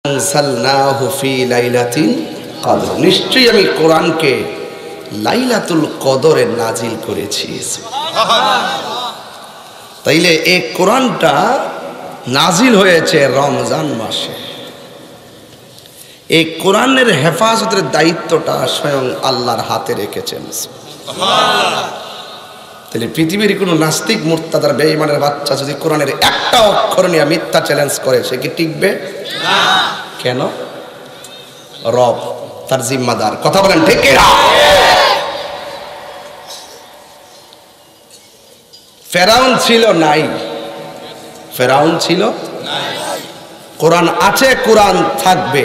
আনজালনাহু ফি লাইলাতিল কদর, নিশ্চয়ই আমি কোরআনকে লাইলাতুল কদরে নাজিল করেছি। তাইলে এই কোরআনটা নাজিল হয়েছে রমজান মাসে। এই কোরআনের হেফাজতের দায়িত্বটা স্বয়ং আল্লাহর হাতে রেখেছেন। তাহলে পৃথিবীর কোনো নাস্তিক মুরতাদার বেঈমানের বাচ্চা যদি কোরআনের একটা অক্ষর নিয়ে মিথ্যা চ্যালেঞ্জ করে, সে কি টিকবে না? কেন? রব তার জিম্মাদার। কথা বলেন ঠিক কিনা? ফেরাউন ছিল নাই, ফেরাউন ছিল নাই। কোরআন আছে, কোরআন থাকবে,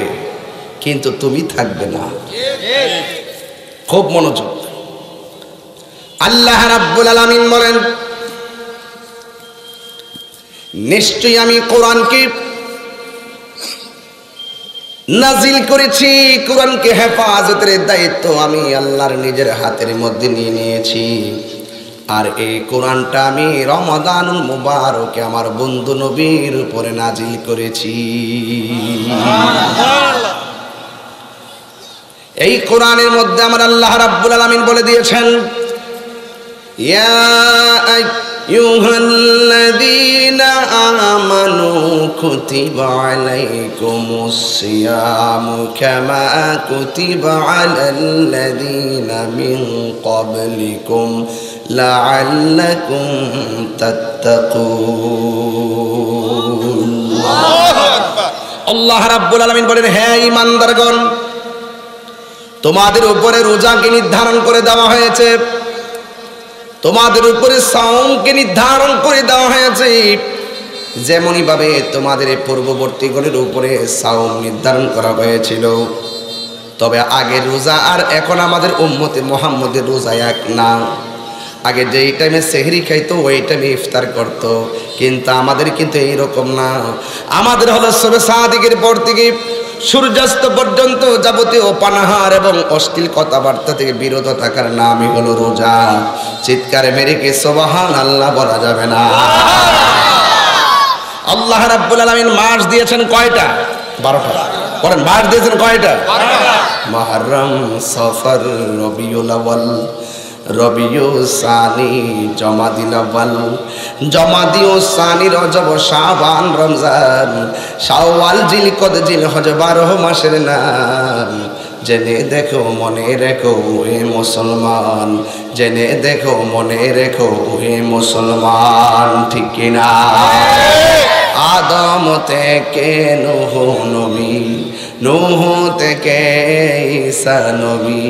কিন্তু তুমি থাকবে না। খুব মনোযোগ। আল্লাহ রাব্বুল আলামিন বলেন, নিশ্চয়ই আমি কোরআনকে নাজিল করেছি, কোরআনকে হেফাজতের দায়িত্ব আমি আল্লাহর নিজের হাতের মধ্যে নিয়ে নিয়েছি। আর এই কোরআনটা আমি রমাদানুল মুবারকে আমার বন্ধু নবীর উপরে নাজিল করেছি। এই কোরআনের মধ্যে আমার আল্লাহ রাব্বুল আলামিন বলে দিয়েছেন, ইয়া আইয়ুহাল্লাযীনা আমানু কুতিবা আলাইকুমুস সিয়ামু কামা কুতিবা আলাল্লাযীনা মিন ক্বাবলিকুম লাআল্লাকুম তাত্তাকুন। আল্লাহ রাব্বুল আলামিন বলেন, হে ঈমানদারগণ, তোমাদের উপরে রোজাকে নির্ধারণ করে দেওয়া হয়েছে, তোমাদের উপরে সাওমকে নির্ধারণ করে দেওয়া হয়েছে, যেমনই ভাবে তোমাদের পূর্ববর্তীগণের উপরে সাওম নির্ধারণ করা হয়েছিল। তবে আগে রোজা আর এখন আমাদের উম্মতে মুহাম্মদের রোজা এক না। আগে যেই টাইমে সেহরি খাইতো ওই টাইমে ইফতার করতো, কিন্তু আমাদের কিন্তু এইরকম না। আমাদের হলো সবে সাদিকের পর থেকে সূর্যাস্ত পর্যন্ত যাবতীয় পানাহার এবং অশ্লীল কথাবার্তা থেকে বিরত থাকার নামই হলো রোজা। চিৎকারে মেরে কি সুবহানাল্লাহ বলা যাবে না? আল্লাহ রাব্বুল আলামিন মাস দিয়েছেন কয়টা? 12টা। বলেন, মাস দিয়েছেন কয়টা? 12টা। মুহররম, সফর, রবিউল আউয়াল, রবিউল সানি, জমাদিল আউয়াল, জমাদিউ সানি, রজব, শাবান, রমজান, শাওয়াল, জিলকদ, জিলহজ, 12 মাসের নাম। জেনে দেখো মনে রেখো হে মুসলমান, জেনে দেখো মনে রেখো হে মুসলমান, ঠিক কিনা? আদম থেকে নূহ নবী, নূহ থেকে ঈসা নবী,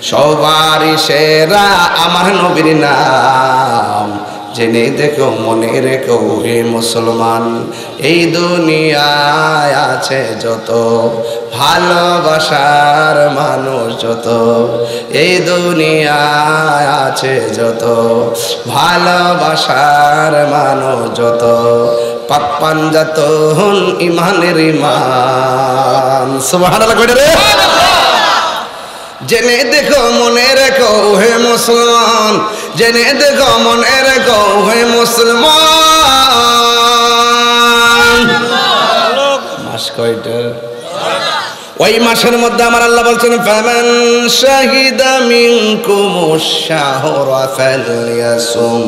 সবার সেরা আমার নবীর নাম। জেনে দেখো মনে রেখো হে মুসলমান, এই দুনিয়ায় আছে যত ভালোবাসার মানুষ, যত এই দুনিয়ায় আছে যত ভালোবাসার মানুষ, যত পাক পাঞ্জাতন ইমানের ইমান। সুবহানাল্লাহ কইরে রে। জেনে দেখো মনে রেখো হে মুসলমান, জেনে দেখো মনে রেখো হে মুসলমান। মাস কয়টা? ওই মাসের মধ্যে আমার আল্লাহ বলছেন, ফামান শাহিদা মিনকুমুশ শাহরা ফালইয়াসুম।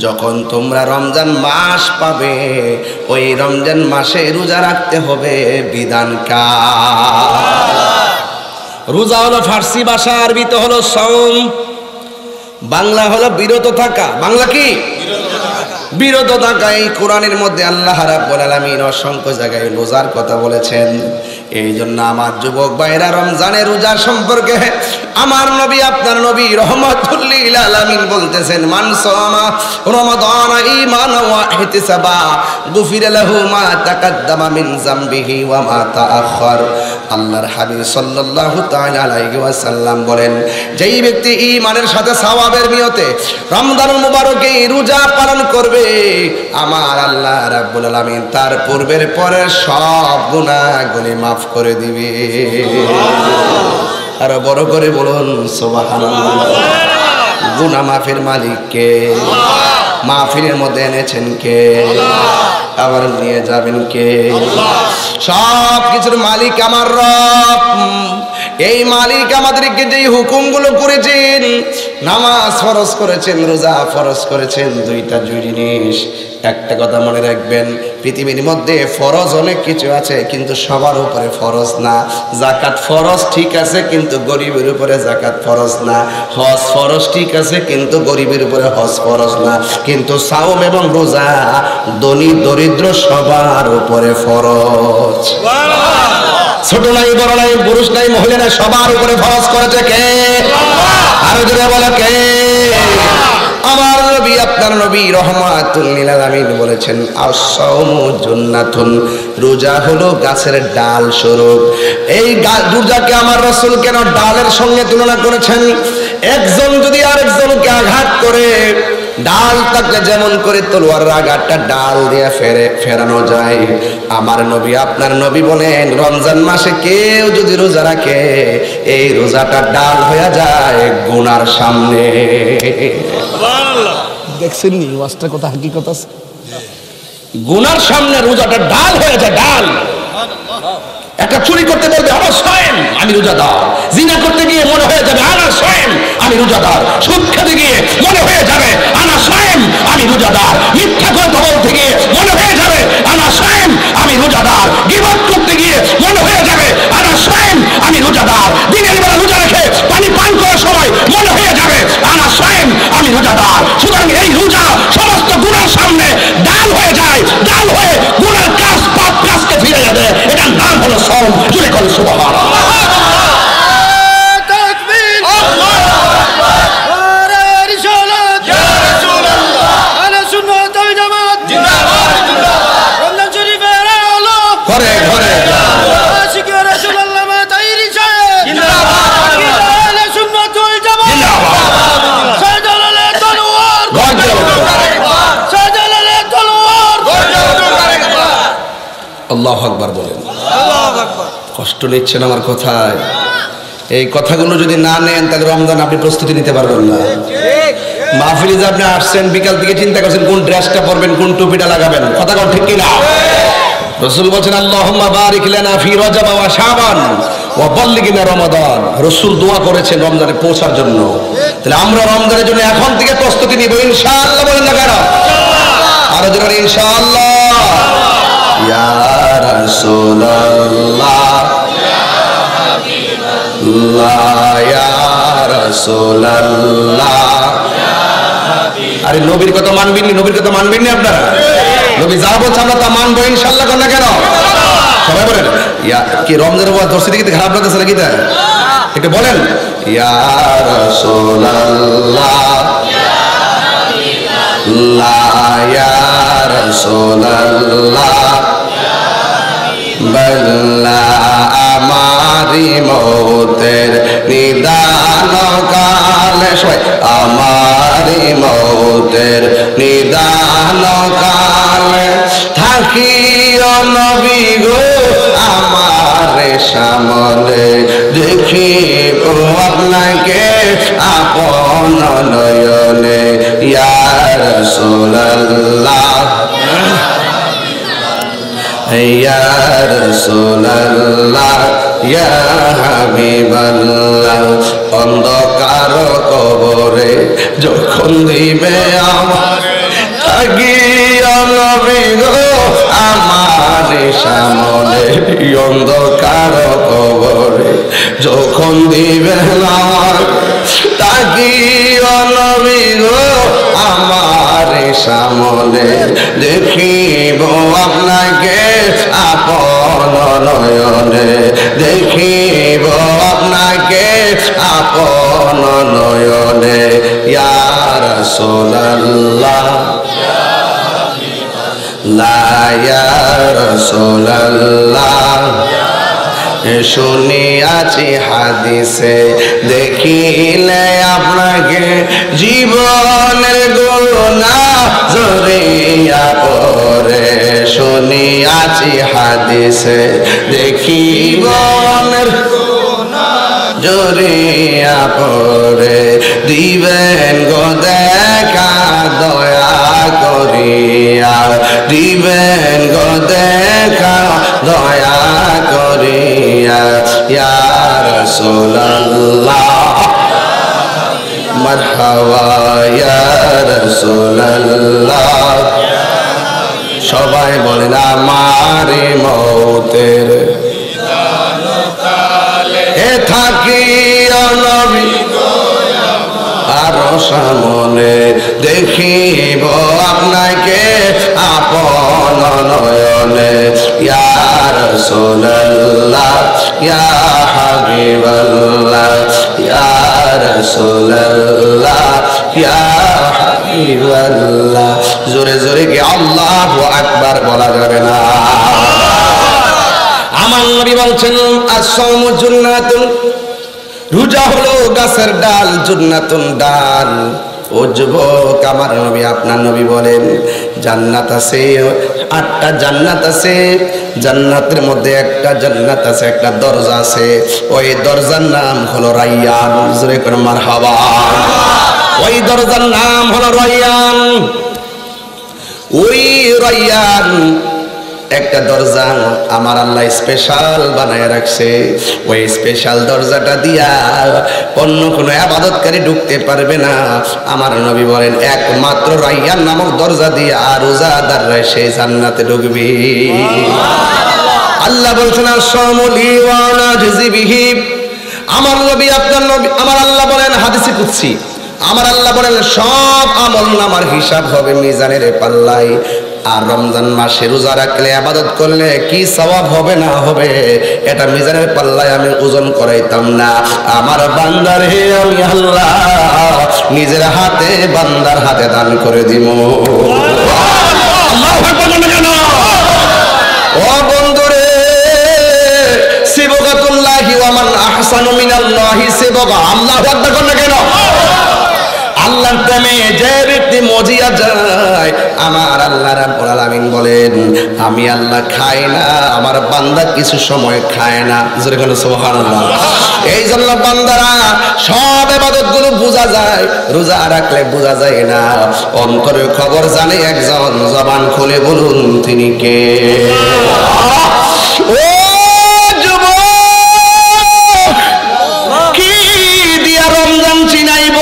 যখন তোমরা রমজান মাস পাবে, ওই রমজান মাসে রোজা রাখতে হবে। বিধান কার? রোজা হলো ফার্সি ভাষা, আরবিতে হলো সাওম, বাংলা হলো বিরত থাকা। বাংলা কি? বিরত থাকা। এই কোরআনের মধ্যে আল্লাহ রাব্বুল আলামিন অসংখ্য জায়গায় রোজার কথা বলেছেন। এই জন্য আমার যুবক ভাইরা, রমজানের রোজা সম্পর্কে আমার নবী, আপনার নবী রাহমাতুল লিল আলামিন বলতেছেন, মান সামা রমাদান ঈমানান ওয়া ইহতিসাবা গুফিরা লাহু মা তাকাদ্দামা মিন যামবিহি ওয়া মা তাআখার। আল্লাহর হাবিব সাল্লাল্লাহু তাআলা আলাইহি ওয়াসাল্লাম বলেন, যেই ব্যক্তি ঈমানের সাথে সওয়াবের নিয়তে রমজানুল মুবারকে রোজা পালন করবে, আমার আল্লাহ রাব্বুল আলামিন তার পূর্বের পরের সব গুনাহগুলি মাফ করে দিবে। আর বড় করে বলুন সুবহানাল্লাহ। গুনাহ মাফের মালিক কে? মাহফিলের মধ্যে এনেছেন কে? আবার নিয়ে যাবেন কে? সব কিছুর মালিক আমার রব। এই মালিক আমাদেরকে যেই হুকুমগুলো করেছেন, নামাজ ফরজ করেছেন, রোজা ফরজ করেছেন, দুইটা জিনিস। একটা কথা মনে রাখবেন, পৃথিবীর মধ্যে ফরজ অনেক কিছু আছে, কিন্তু সবার উপরে ফরজ না। যাকাত ফরজ ঠিক আছে, কিন্তু গরিবের উপরে যাকাত ফরজ না। হজ ফরজ ঠিক আছে, কিন্তু গরিবের উপরে হজ ফরজ না। কিন্তু সাওম এবং রোজা ধনী দরিদ্র সবার উপরে ফরজ। ছোট নাই, বড় নাই, পুরুষ নাই, মহিলা নাই, সবার উপরে ফরজ করেছে কে? আরো জোরে বলো কে? আমার নবী, আপনার নবী রহমাতুল লিল আলামিন বলেছেন, আস-সাওমু জান্নাতুন, রোজা হলো গাছের ডাল স্বরূপ। এই রোজাকে আমার রাসূল কেন ডালের সঙ্গে তুলনা করেছেন? একজন যদি আরেকজনকে আঘাত করে, ডাল থাকলে যেমন করে তলোয়ার আঘাতটা ডাল দিয়ে ফেরানো যায়, আমার নবী, আপনার নবী বলেন, রমজান মাসে কেউ যদি রোজা রাখে, এই রোজাটা ডাল হয়ে যায় গুনার সামনে। দেখছেন নি ওয়াজটা কথা হাকিকত আছে? গুনার সামনে রোজাটা ডাল হয়ে যায়, ডাল। একটা চুরি করতে বলবে আমার সয়েম, আমি রোজাদার। জিনা করতে গিয়ে মনে হয়ে যাবে আনা সয়েম, আমি রোজাদার। সুদ খেতে গিয়ে মনে হয়ে যাবে আনা সয়েম, আমি রোজাদার। মিথ্যা কথা বলতে গিয়ে মনে হয়ে যাবে আনা সয়েম, আমি রোজাদার। গীবত করতে গিয়ে মনে হয়ে যাবে আনা সয়েম, আমি রোজাদার। দিনের বেলা রোজা রেখে পানি পান করার সময় মনে হয়ে যাবে আনা সয়েম, আমি রোজাদার। সুতরাং এই রোজা সমস্ত গুনার সামনে ডাল হয়ে যায়, ডাল হয়ে গুনার কাজ পাপ কাজকে ফিরে যাবে। এটার নাম হলো সাওম। জুড়ে করে সুবহানাল্লাহ। আল্লাহু আকবার বলেন। কষ্ট নিচ্ছেন আমার কথায়? এই কথাগুলো যদি না নেন, তাহলে রমজান আপনি প্রস্তুতি নিতে পারবেন না। মাহফিলে যে আপনি আসছেন, বিকাল থেকে চিন্তা করছেন কোন ড্রেসটা পরবেন, কোন টুপিটা লাগাবেন। কথা কোন ঠিক কিনা? রাসূল বলেন, আল্লাহুম্মা বারিক লানা ফি রজব ওয়া শাবান ওয়া বাল্লিগনা রমাদান। রাসূল দোয়া করেছেন রমজানে পৌঁছার জন্য। তাহলে আমরা রমজানের জন্য এখন থেকে প্রস্তুতি নিব ইনশাআল্লাহ। বলেন না কেন? আরো জোরে ইনশাআল্লাহ। ইয়া রাসূলুল্লাহ, ইয়া রাসূলুল্লাহ। আরে নবীর কথা মানবেন নি? নবীর কথা মানবেন নি আপনারা? নবী যা বলছে আমরা তা মানবো ইনশাআল্লাহ। কেন কেন সবাই বলেন ইয়া। কি রমজানের ওয়াজ দর্শি দিকে খারাপ লাগতেছে নাকি? তা একটু বলেন, ইয়া রাসূলুল্লাহ, ইয়া রাসূলুল্লাহ। বল্লা আমারি মৌতের নিদান কালে, সবাই আমারি মৌতের নিদান কালে থাকিও নবী গো আমার সামনে, দেখিব আপনাকে আপন নয়নে। ইয়া রাসূলুল্লাহ, ইয়া রাসূলুল্লাহ, ইয়া হাবিবাল্লাহ। অন্ধকার কবরে যখন দিবে আমার, থাকিও নবী গো আমার সামনে। অন্ধকার কবরে যখন দিবে আমার, থাকিও নবী গো আমার সামনে, দেখিব আপনাকে আপন নয়নে, দেখিব আপনাকে আপন নয়নে। ইয়া রাসূলুল্লাহ, ইয়া রাসূলুল্লাহ। শুনিয়াছি হাদিসে, দেখিলে আপনাকে জীবনের গুনাহ ঝরিয়া পড়ে। শুনিয়াছি হাদিসে, দেখি জীবনের গুনাহ ঝরিয়া পড়ে। দিবেন গো দেখা দয়া করিয়া, দিবেন রাসূলুল্লাহ মারহাবা ইয়া রাসূলুল্লাহ সবাই বলেন আমার মওতের এ থাকি নবী আর সামনে দেখিব আপনাকে আপন নয়নে ইয়া রাসূলুল্লাহ ইয়া হাবিবাল্লাহ ইয়া রাসূলুল্লাহ ইয়া হাবিবাল্লাহ জোরে জোরে কি আল্লাহু আকবার বলা যাবে না? আমার নবী বলছেন আস-সাওমু জুন্নাতুন রোজা হলো গাছের ডাল জুন্নাতুন ডাল। ও যুবক আমার নবী আপনার নবী বলেন জান্নাত আছে 8টা জান্নাত আছে, জান্নাতের মধ্যে একটা জান্নাত আছে একটা দরজা আছে, ওই দরজার নাম হলো রায়্যান। জোরে করে মারহাবা। ওই দরজার নাম হলো রায়্যান। ওই রায়্যান একটা দরজা আমার আল্লাহ স্পেশাল বানায় রাখছে। ওই স্পেশাল দরজাটা দিয়া অন্য কোনো ইবাদতকারী ঢুকতে পারবে না। আমার নবী বলেন একমাত্র রায়্যান নামক দরজা দিয়ে রোজাদাররা সেই জান্নাতে ঢুকবে। আল্লাহ বলছেন আস-সাওমু লি ওয়া আনা আজজি বিহি। আমার নবী আপনার নবী আমার আল্লাহ বলেন হাদিসে কুদসি, আমার আল্লাহ বলেন সব আমল নামার হিসাব হবে মিজানের পাল্লায়। আর রমজান মাসে রোজা রাখলে ইবাদত করলে কি সওয়াব হবে না হবে এটা মিজানের পাল্লায় আমি ওজন করাইতাম না। আমার বান্দার হে আমি আল্লাহ নিজের হাতে বান্দার হাতে দান করে দিব। আল্লাহু আকবার বলেন। ও বন্ধুরে সিবগাতুল্লাহি ওয়া মান আহসানু মিনাল্লাহি সিবগা। আল্লাহু আকবার বলেন কেন? আল্লাহর প্রেমে যে ব্যক্তি মজিয়া যায় আমার আল্লাহ রাব্বুল আলামিন বলেন আমি আল্লাহ খাই না, আমার বান্দা কিছু সময় খায় না। জোরে বলেন সুবহানাল্লাহ। এই জন্য বান্দারা সব ইবাদতগুলো বোঝা যায়, রোজা রাখলে বোঝা যায় না। অন্তরের খবর জানে একজন, জবান খুলে বলুন তিনি কে? ও যুবক কি দিয়া রমজান চিনাইব?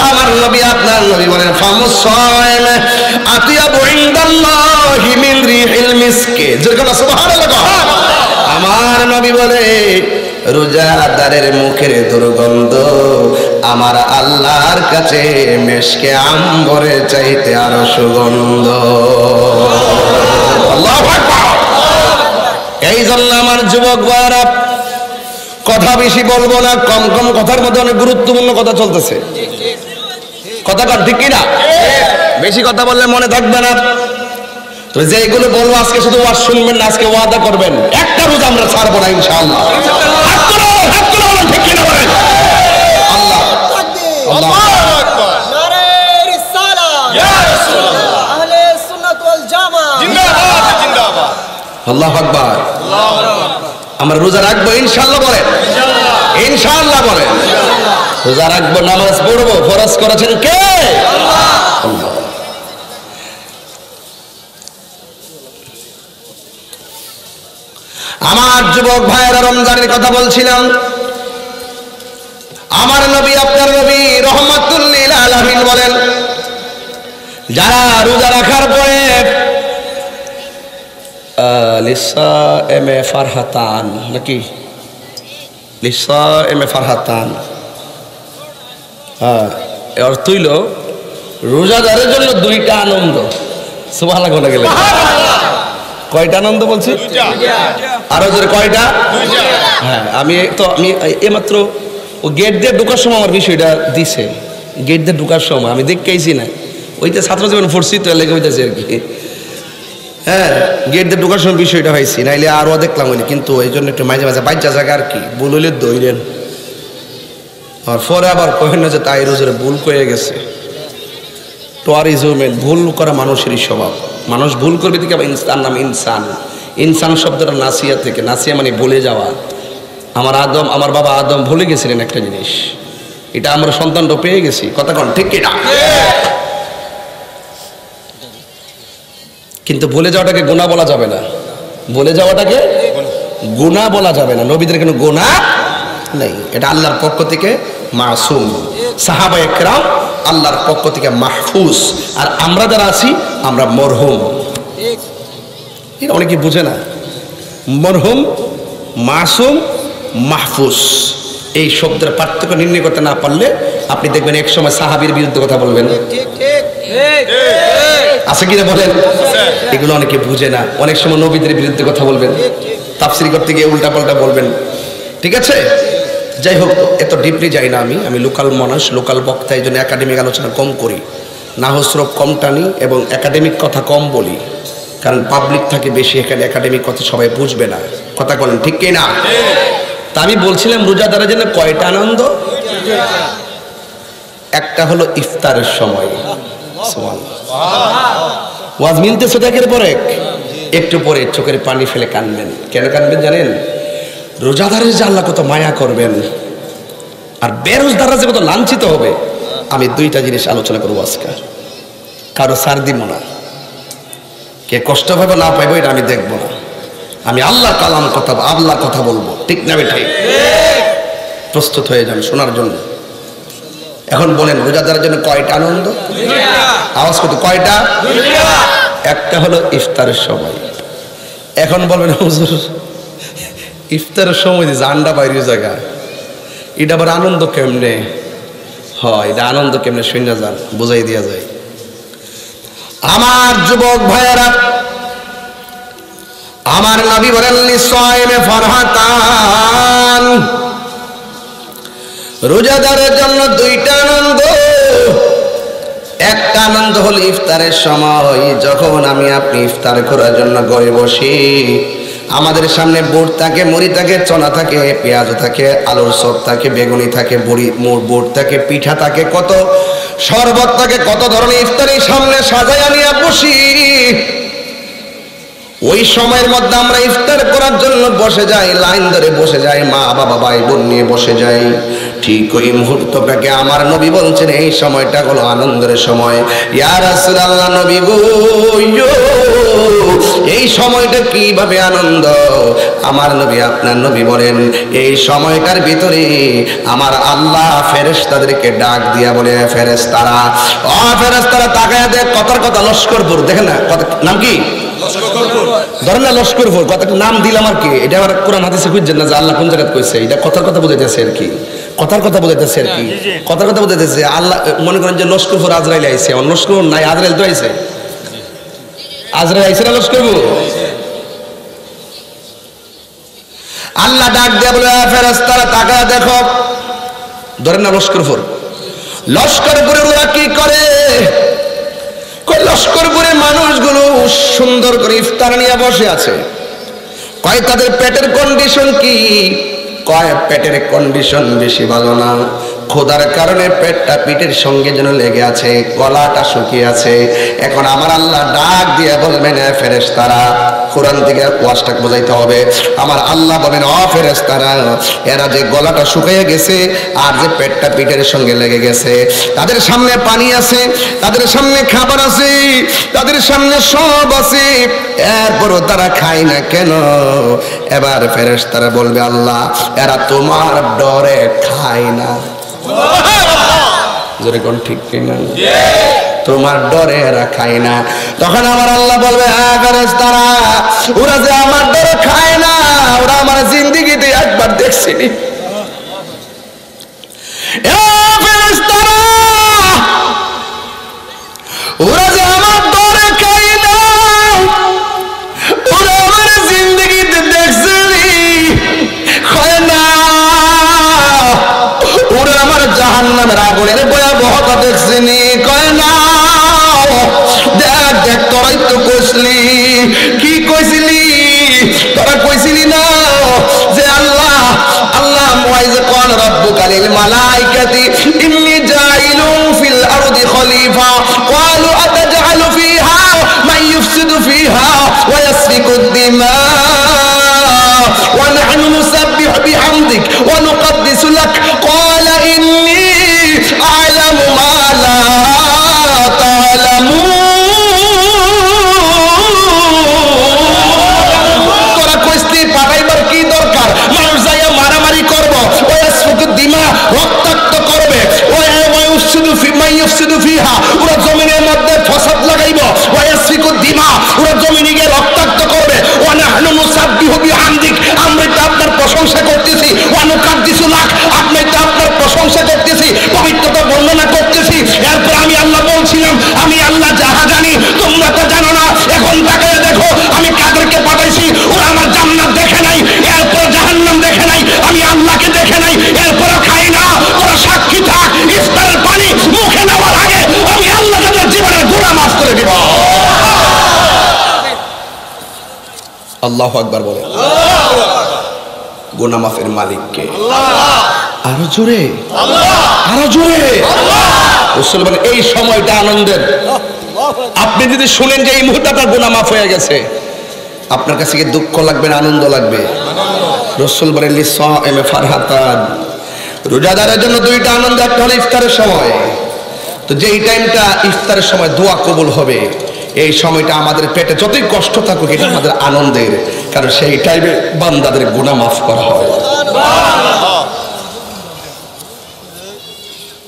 আমার নবী আপনার নবী বলেন ফামুসাইম আতিয়াবু ইনদাল্লাহি মিন রিহিল মিসকে। যেরকম সুবহানাল্লাহ। আমার নবী বলে রোজাদারের মুখের দুর্গন্ধ আমার আল্লাহর কাছে মেশকে আম্বরের চাইতে আরো সুগন্ধ। আল্লাহু আকবার। এই জন্য আমার যুবক ভাইরা কথা বেশি বলবো না, কম কম কথার মধ্যে অনেক গুরুত্বপূর্ণ কথা চলতেছে। কথা কর ঠিক কিনা? বেশি কথা বললে মনে থাকবে না। তো যেগুলো বলবো আজকে শুধু ওয়াজ শুনবেন না, আজকে ওয়াদা করবেন একটা রোজা আমরা ছাড়বো না ইনশাআল্লাহ। হাত তুলো ঠিক কিনা বলেন? আল্লাহ আল্লাহু আকবার। নারে রিসালাত ইয়া রাসূলুল্লাহ আহলে সুন্নাত ওয়াল জামাত জিন্দাবাদ জিন্দাবাদ। আল্লাহু আকবার। আল্লাহু আকবার। আমরা রোজা রাখবো ইনশাআল্লাহ বলেন। ইনশাআল্লাহ ইনশাআল্লাহ বলেন। রোজা রাখবো, নামাজ পড়বো, ফরজ করেছেন কে? আল্লাহ। আমার যুবক ভাইয়েরা রমজানের কথা বলছিলাম। আমার নবী আপনার নবী রহমাতুল লিল আলামিন বলেন যারা রোজা রাখার পরে লিসাইমে ফারহাতান নাকি লিসাইমে ফারহাতান, অর্থ হইল রোজাদারের জন্য দুইটা আনন্দ। সুবহানাল্লাহ বলে গেলেন। কয়টা আনন্দ বলছি? আরো জোরে কয়টা? হ্যাঁ আমি এইমাত্র ও গেট দিয়ে ঢোকার সময় আমার বিষয়টা দিছে। গেট দিয়ে ঢোকার সময় আমি দেখতেইছি না, ওইটা ছাত্র জীবন পড়ছি তো লেগে হইতেছে আর কি। হ্যাঁ গেট দিয়ে ঢোকার সময় বিষয়টা হয়েছি, নাইলে আরও দেখলাম হইলে, কিন্তু এই জন্য একটু মাঝে মাঝে বাচ্চা জায়গা আর কি ভুল হইলে দৌড়েন। আর পরে আবার কহেন না যে তাই রোজের ভুল করে গেছে। টোয়ারিজমের ভুল করা মানুষেরই স্বভাব। মানুষ ভুল করবে থেকে তার নাম ইনসান। ইনসান শব্দটা নাসিয়া থেকে, নাসিয়া মানে ভুলে যাওয়া। আমার বাবা আদম ভুলে গেছিলেন একটা জিনিস, এটা আমরা সন্তানটা পেয়ে গেছি। কথা কন ঠিক কিনা? কিন্তু ভুলে যাওয়াটাকে গুনাহ বলা যাবে না, ভুলে যাওয়াটাকে গুনাহ বলা যাবে না, নবীদের কোনো গুনাহ নেই, এটা আল্লাহর পক্ষ থেকে মাসুম। সাহাবায়ে কেরাম আল্লাহর পক্ষ থেকে মাহফুজ, আর আমরা যারা আছি আমরা মরহুম। এটা অনেকে বুঝে না, মরহুম, মাসুম, মাহফুজ, এই শব্দের পার্থক্য নির্ণয় করতে না পারলে আপনি দেখবেন এক সময় সাহাবীর বিরুদ্ধে কথা বলবেন। আছে কিনা বলেন? এগুলো অনেকে বুঝে না, অনেক সময় নবীদের বিরুদ্ধে কথা বলবেন, তাফসীর করতে গিয়ে উল্টা পাল্টা বলবেন। ঠিক আছে, যাই হোক, এত ডিপলি যাই না। আমি লোকাল মানুষ, লোকাল বক্তা, এই জন্য একাডেমিক আলোচনা কম করি, নাহস্রব কম টানি এবং একাডেমিক কথা কম বলি, কারণ পাবলিক থাকে বেশি, এখানে একাডেমিক কথা সবাই বুঝবে না। কথা বলেন ঠিক কি না? তা আমি বলছিলাম রোজাদারের জন্য কয়টা আনন্দ? একটা হলো ইফতারের সময়। ওয়াজ মিলতেছে একের পর এক, একটু পরে চোখের পানি ফেলে কাঁদবেন। কেন কাঁদবেন জানেন? রোজাদারের যে আল্লাহ কত মায়া করবেন, আর বেরোজদাররা যে কত লাঞ্ছিত হবে। আমি দুইটা জিনিস আলোচনা করবো আজকে, কারো সার দিব না, কে কষ্ট পাবে না পাইবো এটা আমি দেখবো না। আমি আল্লাহর কালাম কথা, আল্লাহর কথা বলবো, ঠিক না বেঠাই? প্রস্তুত হয়ে যান শোনার জন্য। এখন বলেন রোজাদারের জন্য কয়টা আনন্দ? আওয়াজ কত, কয়টা? একটা হলো ইফতারের সময়। এখন বলবেন হুজুর ইফতারের সময় জান্ডা বাইরে জায়গা, এটা আবার আনন্দ কেমনে হয়? এটা আনন্দ কেমনে শুনে যান, বুঝাই দিয়া যায়। আমার যুবক ভাইয়েরা, আমার নবী বলেন লিসাইমে ফারহাতান, রোজাদারের জন্য দুইটা আনন্দ। একটা আনন্দ হলো ইফতারের সময়, যখন আমি আপনি ইফতার করার জন্য ঘরে বসি, আমাদের সামনে বুট থাকে, মুড়ি থাকে, চনা থাকে, পেঁয়াজ থাকে, আলুর চপ থাকে, বেগুনি থাকে, বুট থাকে, পিঠা থাকে, কত শরবত থাকে, কত ধরনের ইফতারি সামনে সাজায় নিয়ে বসি। ওই সময়ের মধ্যে আমরা ইফতার করার জন্য বসে যাই, লাইন ধরে বসে যাই, মা বাবা ভাই বোন নিয়ে বসে যাই। ঠিক ওই মুহূর্তটাকে আমার নবী বলছেন এই সময়টা হলো আনন্দের সময়। ইয়া রাসূলুল্লাহ, নবী গো, এই সময়টা কিভাবে আনন্দ? আমার নবী, আপনার নবী বলেন এই সময়টার ভিতরে আমার আল্লাহ ফেরেশতাদেরকে ডাক দিয়া বলে, ফেরেশতারা, ও ফেরেশতারা তাকায় দেখ, কথার কথা লস্করপুর, দেখেন না কথা নাম কি? ধরেন না লস্করপুর, কথাটা নাম দিলাম আর কি। এটা আবার কোরআন হাদিসে খুঁজছেন না যে আল্লাহ কোন জায়গায় কইছে, এটা কথার কথা বোঝাইতেছে আর কি, কথার কথা বোঝাইতেছে আর কি, কথার কথা বোঝাইতেছে। আল্লাহ মনে করেন যে লস্করপুর আজরাইল আইছে, লস্কর নাই, আজরাইল তো আইছে, আজরাইল আইছে না লস্করপুর। আল্লাহ ডাক দিয়ে বলে, ফেরেশতারা তাকায় দেখো, ধরেন না লস্করপুর, লস্করপুরে ওরা কি করে? লস্করপুরের মানুষগুলো সুন্দর করে ইফতার নিয়ে বসে আছে। কয় তাদের পেটের কন্ডিশন কি? কয় পেটের কন্ডিশন বেশি ভালো না, ক্ষুধার কারণে পেটটা পিঠের সঙ্গে যেন লেগে আছে, গলাটা শুকিয়ে আছে। এখন আমার আল্লাহ ডাক দিয়ে বলবেন, ফেরেশতারা, কোরআন থেকে ওয়াজটা বোঝাইতে হবে। আমার আল্লাহ বলেন, ও ফেরেশতারা, এরা যে গলাটা শুকিয়ে গেছে আর যে পেটটা পিঠের সঙ্গে লেগে গেছে, তাদের সামনে পানি আছে, তাদের সামনে খাবার আছে, তাদের সামনে সব আছে, এরপরও তারা খায় না কেন? এবার ফেরেশতারা বলবে, আল্লাহ এরা তোমার ডরে খায় না। জোরে কোন ঠিক কিনা? তোমার ডরে এরা খায় না। তখন আমার আল্লাহ বলবে, হ্যাঁ ফেরেশতারা, ওরা যে আমার ডরে খায় না, ওরা আমার জিন্দেগিতে একবার দেখছিনি। ফেরেশতারা, ওরা যে আমার ডরে খায় না, ওরা আমার জিন্দেগিতে দেখছিনি, খায় না। ওরা আমার জাহান্নামের আগুনের ভয়াবহতা দেখছিনি, কয় না। দেখ দেখ, তোরাই তো কইছিলি। কি কইছিলি? তোরা কইছিলি না যে আল্লাহ আল্লাহ ওয়াইজ ক্বাল রাব্বুকা লিল মালাইকাতি ইন্নী জাইলুন ফিল আরদি খলিফা ক্বালু আতাজআলু ফিহা মান ইফসিদু ফিহা ওয়া ইয়াসফিকুদ দিমা ওয়া নাহনু নুসাব্বিহু বিহামদিক ওয়া নুকদ্দিসু লাক ক্বালা ইন্নী আ'লামু মা লা তা'লামুন। তোরা কইছিলি পাঠাইবার প্রশংসা করতেছি, অনুকাদ্দিসু লাক, আপনি তো আপনার প্রশংসা করতেছি, পবিত্রতা বর্ণনা করতেছি। এরপর আমি আল্লাহ বলছিলাম, আমি আল্লাহ যাহা জানি তোমরা তো জানো না। এখন তাকায় দেখো আমি কাদেরকে পাঠাইছি, ওরা আমার জান্নাত দেখে নাই, এরপর জাহান্নাম দেখে নাই, আমি আল্লাহকে দেখে নাই, এরপরও খাই না। ওরা সাক্ষী থাক, ইফতারের পানি মুখে নেওয়ার আগে আমি আল্লাহ তাদের জীবনের গুনাহ মাফ করে দিব। আল্লাহু আকবার বলে। গুনাহ মাফের মালিক কে? আরো জোরে, আরো জোরে। রাসূল বলেন এই সময়টা আনন্দের। আপনি যদি শুনেন যে এই মুহূর্তে আপনার গুনাহ মাফ হয়ে গেছে, আপনার কাছে কি দুঃখ লাগবে না আনন্দ লাগবে? রাসূল বলেন লিসাইমি ফারহাতান, রোজাদারের জন্য দুইটা আনন্দ। একটা হলো ইফতারের সময়, তো যেই টাইমটা ইফতারের সময় দোয়া কবুল হবে, এই সময়টা আমাদের পেটে যতই কষ্ট থাকুক এটা আমাদের আনন্দের, কারণ সেই টাইমে বান্দাদের গুনাহ মাফ করা হয়।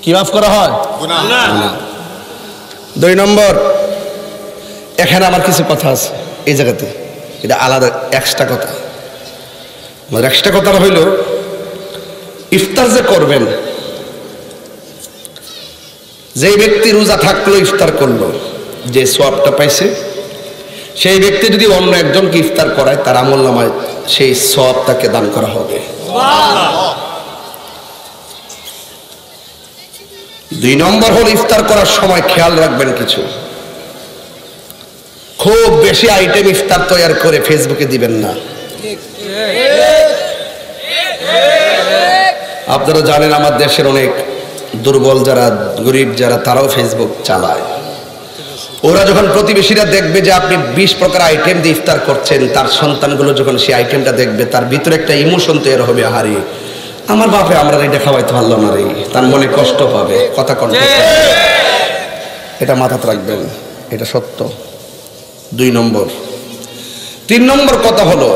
কি মাফ করা হয়? গুনাহ। দুই নম্বর, এখানে আমার কিছু কথা আছে এই জায়গাতে, এটা আলাদা এক্সট্রা কথা। এক্সট্রা কথাটা হইল ইফতার যে করবেন, যে ব্যক্তি রোজা থাকলো ইফতার করলো, যে সওয়াবটা পাইছে, সেই ব্যক্তি যদি অন্য একজনকে ইফতার করায় তার আমলনামায় সেই সওয়াবটাকে দান করা হবে। দুই নম্বর হল ইফতার করার সময় খেয়াল রাখবেন কিছু, খুব বেশি আইটেম ইফতার তৈরি করে ফেসবুকে দিবেন না। আপনারা জানেন আমার দেশের অনেক দুর্বল যারা, গরিব যারা, তারাও ফেসবুক চালায়। ওরা যখন প্রতিবেশীরা দেখবে যে আপনি 20 প্রকার আইটেম দিয়ে ইফতার করছেন, তার সন্তানগুলো যখন সেই আইটেমটা দেখবে, তার ভিতরে একটা ইমোশন তৈরি হবে, হারি আমার বাপে আমরা এটা খাওয়াইতে পারলাম না রে, তার মনে কষ্ট পাবে। কথা কন, এটা মাথাতে রাখবেন, এটা সত্য। 2 নম্বর। 3 নম্বর কথা হলো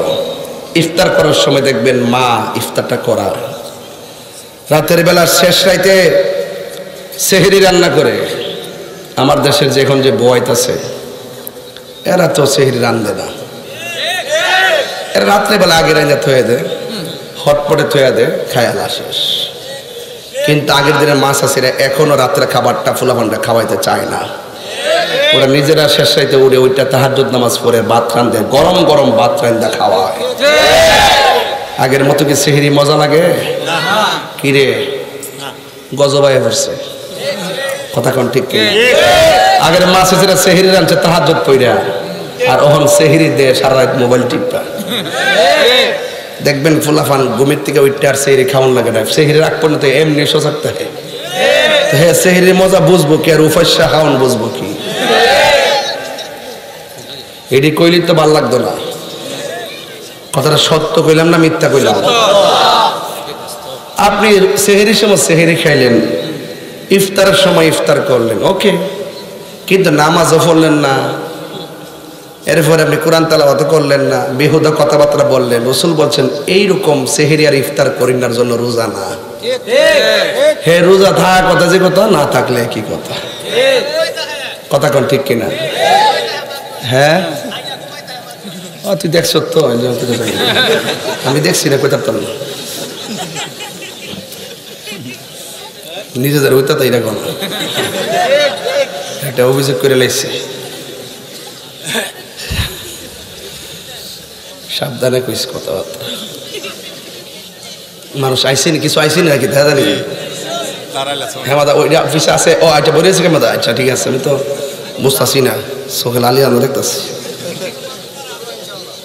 ইফতার করার সময় দেখবেন মা ইফতারটা করা, রাতের বেলার শেষ রাইতে সেহরি রান্না করে। আমার দেশের যে এখন যে বয়াইতেছে এরা তো সেহরি রান্ধে না, এরা রাত্রেবেলা আগে রান্না থয়ে দেয়, হটপটে থয়ে দেয়, খায়ালা শেষ। কিন্তু আগের দিনের মাছ আছে এখনো রাত্রে খাবারটা ফুলাফানটা খাওয়াইতে চায় না। ওরা নিজেরা শেষ রাইতে উঠে ওইটা তাহাজ্জুদ নামাজ পড়ে ভাত রান্ধে, গরম গরম ভাত রান্ধা খাওয়ায়। আগের মতো কি সেহরি মজা লাগে? কিরে গজবায় পড়ছে, কথা কোন ঠিক কি? আগের মাছ এসে সেহরি রাঁধছে তাহাজ্জুদ পইরা, আর ওহন সেহরি দে সারা রাত মোবাইল টিপা। দেখবেন ফুলাফান ঘুমের থেকে ওইটা আর সেহরি খাওয়ান লাগে না, সেহরি রাখ পর্যন্ত এমনি সজাগ থাকে। হ্যাঁ, সেহরির মজা বুঝবো কি আর উফাসা খাওয়ান বুঝবো কি? এটি কইলি তো ভাল লাগতো না। কথাটা সত্য কইলাম না মিথ্যা কইলাম? আপনি সেহরির সময় সেহরি খাইলেন, ইফতারের সময় ইফতার করলেন, ওকে, কিন্তু নামাজও পড়লেন না, এরপরে আপনি কোরআন তেলাওয়াত করলেন না, বেহুদা কথাবার্তা বললেন। রাসূল বলছেন এইরকম সেহরি আর ইফতার করিনার জন্য রোজা না। হে রোজা থাক কথা, যে কথা না থাকলে কি কথা? কথা কোন ঠিক কিনা? হ্যাঁ, তুই দেখছ তো? আমি দেখছি না, কইতাম তো না, নিজেদের হইতা তো এরকম একটা অভিযোগ করে লাইছে। সাবধানে কইস কথাবার্তা। মানুষ আইসিনি, কিছু আইসিনি নাকি দেখা জানি? হ্যাঁ মাদা ওই অফিসে আছে। ও আচ্ছা বলেছে কে মাদা? আচ্ছা ঠিক আছে, আমি তো বুঝতেছি না, চোখে লালি আলো দেখতেছি।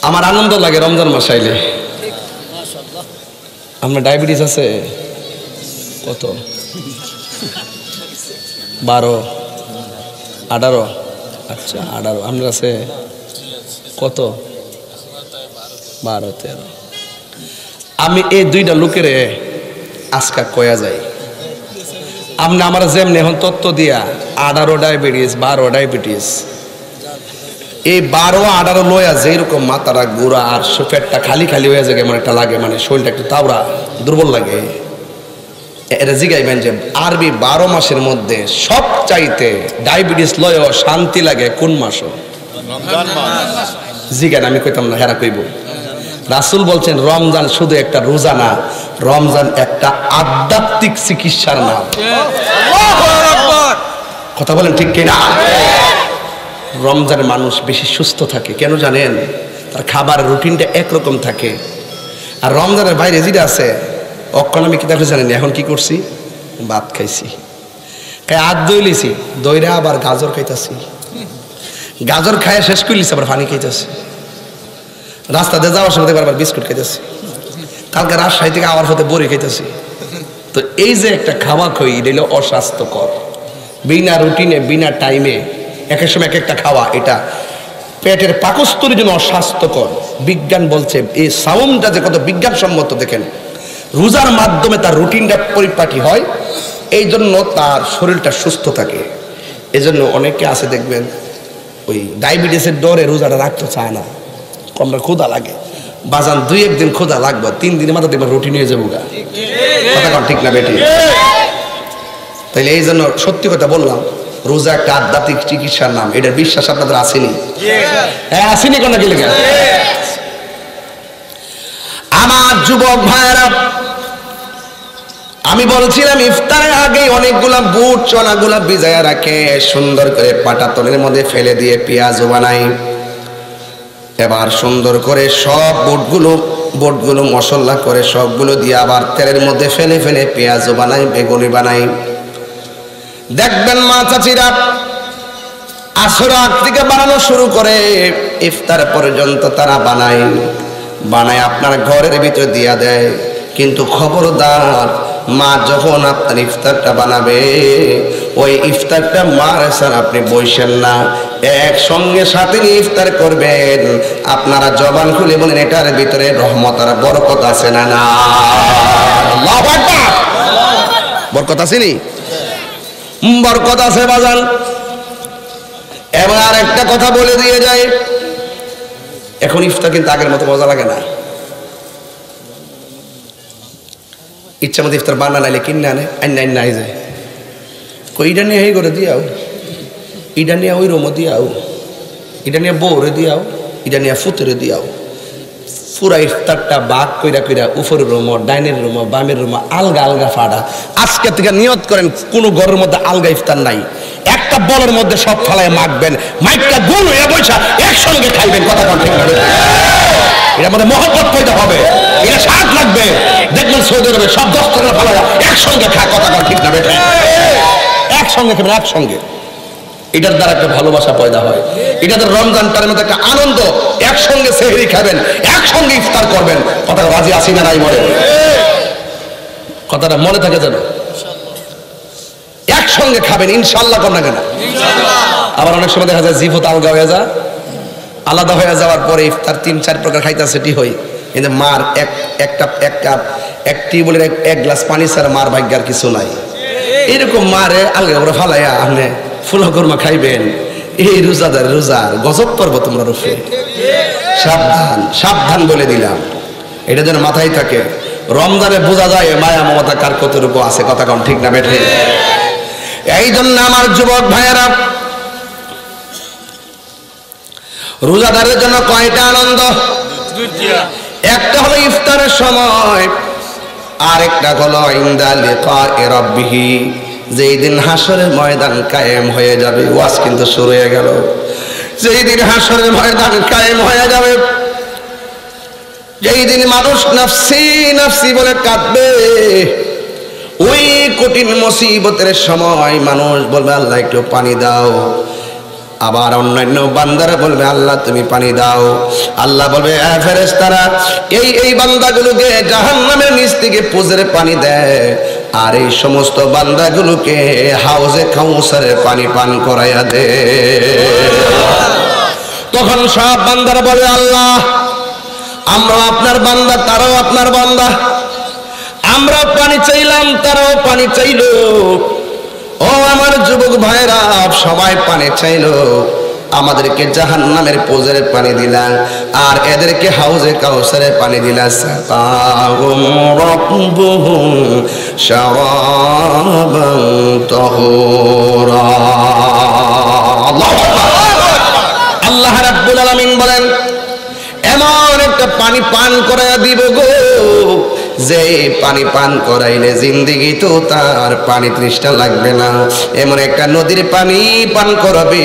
আমার আনন্দ লাগে রমজান মাস আইলে। আপনার ডায়াবেটিস আছে কত? 12, 18? আচ্ছা 18। আপনার আছে কত? 12, 13। আমি এই দুইটা লোকের আজকা কয়া যাই। আপনি আমার যেমনি এখন তত্ত্ব দিয়া 18 ডায়াবেটিস, 12 ডায়াবেটিস, এই 12, 18 লয়া যেরকম মাথাটা গোড়া আর পেটটা খালি খালি হয়ে যায়, এমন একটা লাগে, মানে শরীরটা একটু তাওড়া দুর্বল লাগে। এটা জিগাইবেন যে আরবি 12 মাসের মধ্যে সব চাইতে ডায়াবেটিস লয় শান্তি লাগে কোন মাস? জিগান, আমি কইতাম না, হেরা কইব। রাসূল বলছেন রমজান শুধু একটা রোজা না, রমজান একটা আধ্যাত্মিক চিকিৎসার নাম। কথা বলেন ঠিক কিনা? রমজানে মানুষ বেশি সুস্থ থাকে কেন জানেন? তার খাবারের রুটিনটা একরকম থাকে। আর রমজানের বাইরে যেটা আছে, অক্ষণ আমি কি দেখে জানেন এখন কি করছি? ভাত খাইছি, হাত দই লিছি, দইরা আবার গাজর খাইতেছি, গাজর খাইয়া শেষ করে লিছি আবার পানি খাইতেছি, রাস্তাতে যাওয়ার সময় আবার বিস্কুট খাইতেছি, কালকে রাজশাহী থেকে আবার হতে বড়ি খাইতেছি। তো এই যে একটা খাওয়া খাই, এটা হলো অস্বাস্থ্যকর। বিনা রুটিনে বিনা টাইমে এক এক সময় এক একটা খাওয়া, এটা পেটের পাকস্থলীর জন্য অস্বাস্থ্যকর। বিজ্ঞান বলছে এই সাউন্ডটা যে কত বিজ্ঞানসম্মত দেখেন, রোজার মাধ্যমে তার রুটিনটা পরিপাটি হয়, এই জন্য তার শরীরটা সুস্থ থাকে। এই জন্য অনেকে আছে দেখবেন ওই ডায়াবেটিসের ডরে রোজাটা রাখতে চায় না, কমরা ক্ষুধা লাগে, বাজান 2-1 দিন ক্ষুধা লাগবে, 3 দিনের মাথা দেখবেন রুটিন হয়ে যাবো গা। কথা কম ঠিক না বেটি? তাইলে এই জন্য সত্যি কথা বললাম, রোজা একটা আধ্যাত্মিক চিকিৎসার নাম। এটার বিশ্বাস আপনাদের আসেনি? হ্যাঁ আসেনি কোন গেলে গেল। আমার যুবক ভাইরা, আমি বলছিলাম ইফতারের আগে অনেকগুলা বুট চনাগুলা ভিজায়া রাখে, সুন্দর করে পাটাতনের মধ্যে ফেলে দিয়ে পেঁয়াজ বানাই। এবার সুন্দর করে সব বুটগুলো মশলা করে সবগুলো দিয়ে আবার তেলের মধ্যে ফেলে ফেলে পেঁয়াজও বানাই, বেগুনি বানাই। দেখবেন মা চাচিরা আসর আগ থেকে বানানো শুরু করে ইফতার পর্যন্ত তারা বানায় আপনার ঘরের ভিতরে দিয়া দেয়। কিন্তু খবরদার, মা যখন আপনার ইফতারটা বানাবে, ওই ইফতারটা মার স্যার আপনি বসেন না, একসঙ্গে সাথে নিয়ে ইফতার করবেন। আপনারা জবান খুলে বলেন এটার ভিতরে রহমত আর বরকত আছে না? না, আল্লাহু আকবার। বরকত আছে নি? বরকত আছে বাজান। এবার একটা কথা বলে দিয়ে যায়, এখন ইফতার কিন্তু আগের মতো মজা লাগে না। ইচ্ছা মতো ইফতার বানা নাইলে কিনে আনে, আইন নাই যায়, ইটা নিয়ে এই করে দিয়াও, ইটা নিয়ে ওই রুমও দিয়াও, ইটা নিয়ে বউরে দিয়াও, ইটা নিয়ে ফুতরে দিয়াও। পুরা ইফতারটা বাঘ কইরা কইরা উপরের রুম, ডাইনের রুম, বামের রুম আলগা আলগা ফাড়া। আজকে থেকে নিয়ত করেন কোন ঘরের মধ্যে আলগা ইফতার নাই, একটা বলের মধ্যে সব ফালায় মাখবেন, মাইকটা গোল হয়ে বসা একসঙ্গে খাইবেন। কথা বল ঠিক হবে, এর মধ্যে মহব্বত পয়দা হবে, এটা স্বাদ লাগবে। দেখবেন সৌদি আরবে সব 10 টাকা ফালায় একসঙ্গে খায়। কথা বল ঠিক না বেটা? একসঙ্গে খাবেন, একসঙ্গে। এটার দ্বারা একটা ভালোবাসা পয়দা হয়। এটাতে রমজানটার মধ্যে একটা আনন্দ, একসঙ্গে সেহরি খাবেন, একসঙ্গে ইফতার করবেন। কথা রাজি আসি না নাই বলে? কথাটা মনে থাকে যেন, একসঙ্গে খাবেন ইনশাআল্লাহ। কর না কেন? আবার অনেক সময় দেখা যায় জিভত আলগা হয়ে যায়, আলাদা হয়ে যাওয়ার পরে ইফতার 3-4 প্রকার খাইতেছে ঠিক হয়, কিন্তু মার এক টিউবওয়েলের 1 গ্লাস পানি ছাড়া মার ভাগ্যার কিছু নাই। এরকম মারে আলগা করে ফালাইয়া আপনি ফুলা কর্মা খাইবেন, এই রোজাদার রোজার গজব করবো তোমরা রুফে। সাবধান, সাবধান বলে দিলাম, এটা যেন মাথায় থাকে। রমজানে বোঝা যায় মায়া মমতা কার কতটুকু আছে। কথা কম ঠিক না বেঠে? এই জন্য আমার যুবক ভাইয়েরা, রোজাদারের জন্য কয়টা আনন্দ? একটা হলো ইফতারের সময়, আরেকটা হলো ইনদা লিকা'i রাব্বিহি, যেই দিন হাসরের ময়দান কায়েম হয়ে যাবে। ওয়াজ কিন্তু শুরু হয়ে গেল। যেই দিন হাসরের ময়দান কায়েম হয়ে যাবে, যেই দিন মানুষ নাফসি নাফসি বলে কাঁদবে, ওই কঠিন মুসিবতের সময় মানুষ বলবে আল্লাহ একটু পানি দাও। আবার অন্যান্য বান্দারা বলবে আল্লাহ তুমি পানি দাও। আল্লাহ বলবে ফেরেশতারা এই বান্দাগুলোকে জাহান্নামের নিচ থেকে পুজের পানি দেয়, আর এই সমস্ত বান্দাগুলোকে হাউজে কাউসারের পানি পান করাইয়া দে। তখন সব বান্দারা বলে আল্লাহ আমরা আপনার বান্দা, তারাও আপনার বান্দা, আমরা পানি চাইলাম তারাও পানি চাইলো। ও আমার যুবক ভাইরা, সবাই পানি চাইলো, আমাদেরকে জাহান্নামের পুজের পানি দিলা, আর এদেরকে হাউজে কাউসারের পানি দিলা। সাকাহুম রাব্বুহুম শারাবান তাহুরা। আল্লাহু আকবার। আল্লাহ রাব্বুল আলামিন বলেন এমন একটা পানি পান করাইয়া দিব গো, যে পানি পান করাইলে জিন্দেগি তো তার পানি তৃষ্ণা লাগবে না। এমন একটা নদীর পানি পান করাবে,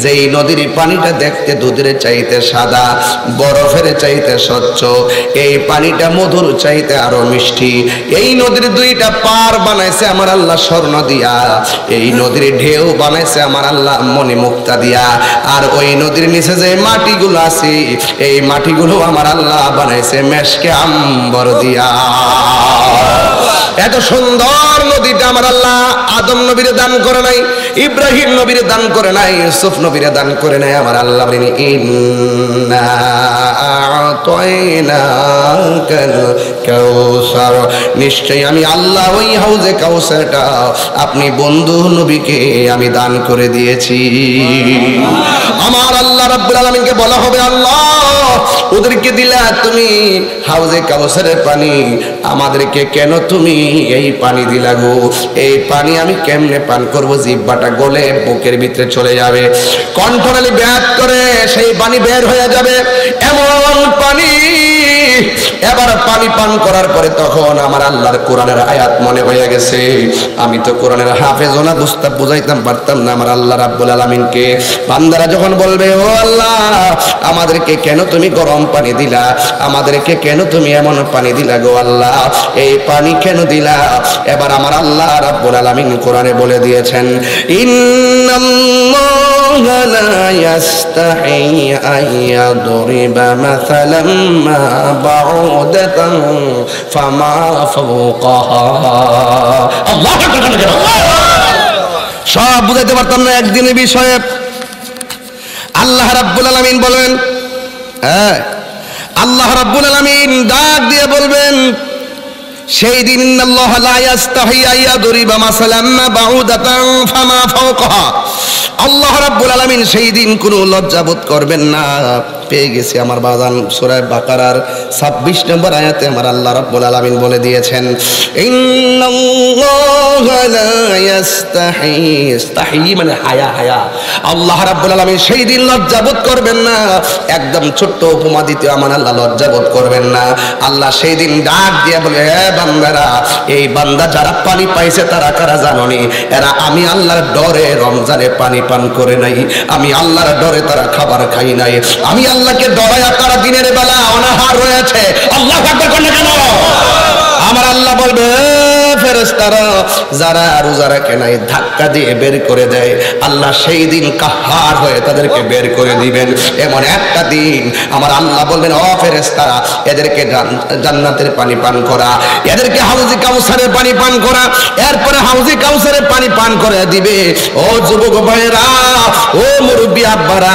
যেই নদীর পানিটা দেখতে দুধের চাইতে সাদা, বরফের চাইতে স্বচ্ছ, এই পানিটা মধুর চাইতে আরো মিষ্টি। এই নদীর দুইটা পার বানাইছে আমার আল্লাহ স্বর্ণ দিয়া, এই নদীর ঢেউ বানাইছে আমার আল্লাহ মণি মুক্তা দিয়া, আর ওই নদীর নিচে যে মাটিগুলো আছে এই মাটিগুলো আমার আল্লাহ বানাইছে মেশকে আম্বর দিয়া। এত সুন্দর নদীটা আমার আল্লাহ আদম নবীরে দান করে নাই, ইব্রাহিম নবীরে দান করে নাই, ইউসুফ নবীরে দান করে নাই। আমার আল্লাহ বলেন ইন্না আ'তাইনাকাল কাউসার, নিশ্চয়ই আমি আল্লাহ ওই হাউজে কাউসারটা আপনি বন্ধু নবীকে আমি দান করে দিয়েছি। আমার আল্লাহ রাব্বুল আলামিনকে বলা হবে, আল্লাহ ওদেরকে দিলা তুমি হাউজে কাউসারের পানি, আমাদেরকে কেন তুমি এই পানি দিলা গো? এই পানি আমি কেমনে পান করব? জিহ্বাটা গলে বুকের ভিতরে চলে যাবে, কণ্ঠনালী ব্যাত করে সেই পানি বের হয়ে যাবে, এমন পানি। এবার পানি পান করার পরে তখন আমার আল্লাহর কোরআনের আয়াত মনে হয়ে গেছে। আমি তো কোরআনের হাফেজ না, বুঝতাম বুঝাইতাম পারতাম না আমার আল্লাহ রাব্বুল আলামিনকে। বান্দারা যখন বলবে, ও আল্লাহ আমাদেরকে কেন তুমি গরম পানি দিলা, আমাদেরকে কেন তুমি এমন পানি দিলা গো আল্লাহ, এই পানি কেন দিলা? এবার আমার আল্লাহ রাব্বুল আলামিন কোরআনে বলে দিয়েছেন, ইন্নাল্লাহা লা ইয়াস্তাহি আইয়াদরিবা মাসালাম মা বাউদাতান ফামা ফাওকাহা। আল্লাহু আকবার। সব বুঝাইতে পারতাম না একদিনের বিষয়ে। আল্লাহ রাব্বুল আলামিন বলেন, হ্যাঁ আল্লাহ রাব্বুল আলামিন ডাক দিয়ে বলবেন সেই দিন, ইন্নাল্লাহা লা ইয়াস্তাহি আইয়াদরিবা মাসালাম মা বাউদাতান ফামা ফাওকাহা। আল্লাহ রাব্বুল আলামিন সেই দিন কোনো লজ্জা বোধ করবেন না। পেয়ে গেছি আমার বাজান সূরা বাকারার 26 নম্বর আয়াতে আমার আল্লাহ রাব্বুল আলামিন বলে দিয়েছেন, ইন্নাল্লাহা লা ইয়াস্তাহি, ইস্তাহি মানে হায়া, হায়া। আল্লাহ রাব্বুল আলামিন সেই দিন লজ্জা বোধ করবেন না। একদম ছোট্ট উপমা দিতে আমার আল্লাহ লজ্জা বোধ করবেন না। আল্লাহ সেই দিন ডাক দিয়ে বলে, হে বান্দারা, এই বান্দা যারা পানি পাইছে তারা কারা জানোনি? এরা আমি আল্লাহর ডরে রমজানে পানি পান করে নাই, আমি আল্লাহর ডরে তারা খাবার খাই নাই, আমি আল্লাহকে ডরায়া তারা দিনের বেলা অনাহার রয়েছে। আল্লাহু আকবার কেন? আমার আল্লাহ বলবে, ফেরেশতারা যারা রোজা রাখে নাই ধাক্কা দিয়ে বের করে দেয়, আল্লাহ সেই দিন কাহার হয়ে তাদেরকে বের করে দিবেন। এমন একটা দিন আমার আল্লাহ বলবেন, ও ফেরেশতারা এদেরকে জান্নাতের পানি পান করা, এদেরকে হাউজে কাউসারের পানি পান করা। এরপরে হাউজে কাউসারের পানি পান করে দিবে। ও যুবক ভাইরা, ও মুরব্বী আব্বারা,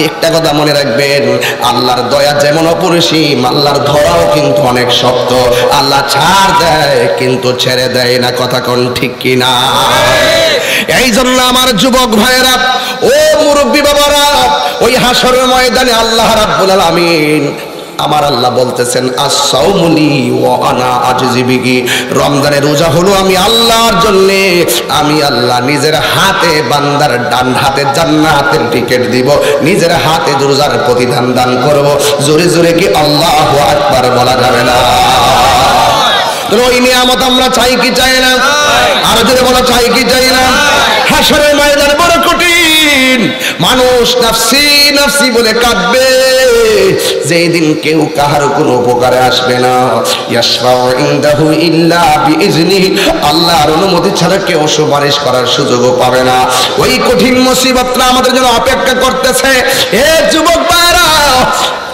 একটা কথা মনে রাখবেন, আল্লাহর দয়া যেমন অপরিসীম, আল্লাহর ধরাও কিন্তু অনেক শক্ত। আল্লাহ ছাড় দেয় কিন্তু ছেড়ে দেয় না, কথা কোন ঠিক কিনা? এই জন্য আমার যুবক ভাইয়েরা, ও মুরব্বী বাবারা, ওই হাসরের ময়দানে আল্লাহ রাব্বুল আলামিন আমার আল্লাহ বলতেছেন, আস-সাওমুলি ওয়া আনা আজজি বিহি, রমজানের রোজা হলো আমি আল্লাহর জন্য, আমি আল্লাহ নিজের হাতে বান্দার ডান হাতে জান্নাতের টিকিট দিব, নিজের হাতে রোজার প্রতিদান দান করব। জোরে জোরে কি আল্লাহু আকবার বলা যাবে না? ওই নিয়ামত আমরা চাই কি চাই না? আর যদি বলা চাই কি চাই না? হাসরের ময়দান বড় কঠিন, মানুষ নাফসি নাফসি বলে কাঁদবে, যেই দিন কেউ কাহার কোনো উপকারে আসবে না। ইয়াশফাউ ইনদাহু ইল্লা বিইজনিহি, আল্লাহর অনুমতি ছাড়া কেউ সুপারিশ করার সুযোগও পাবে না। ওই কঠিন মুসিবতটা আমাদের জন্য অপেক্ষা করতেছে। হে যুবক ভাইরা,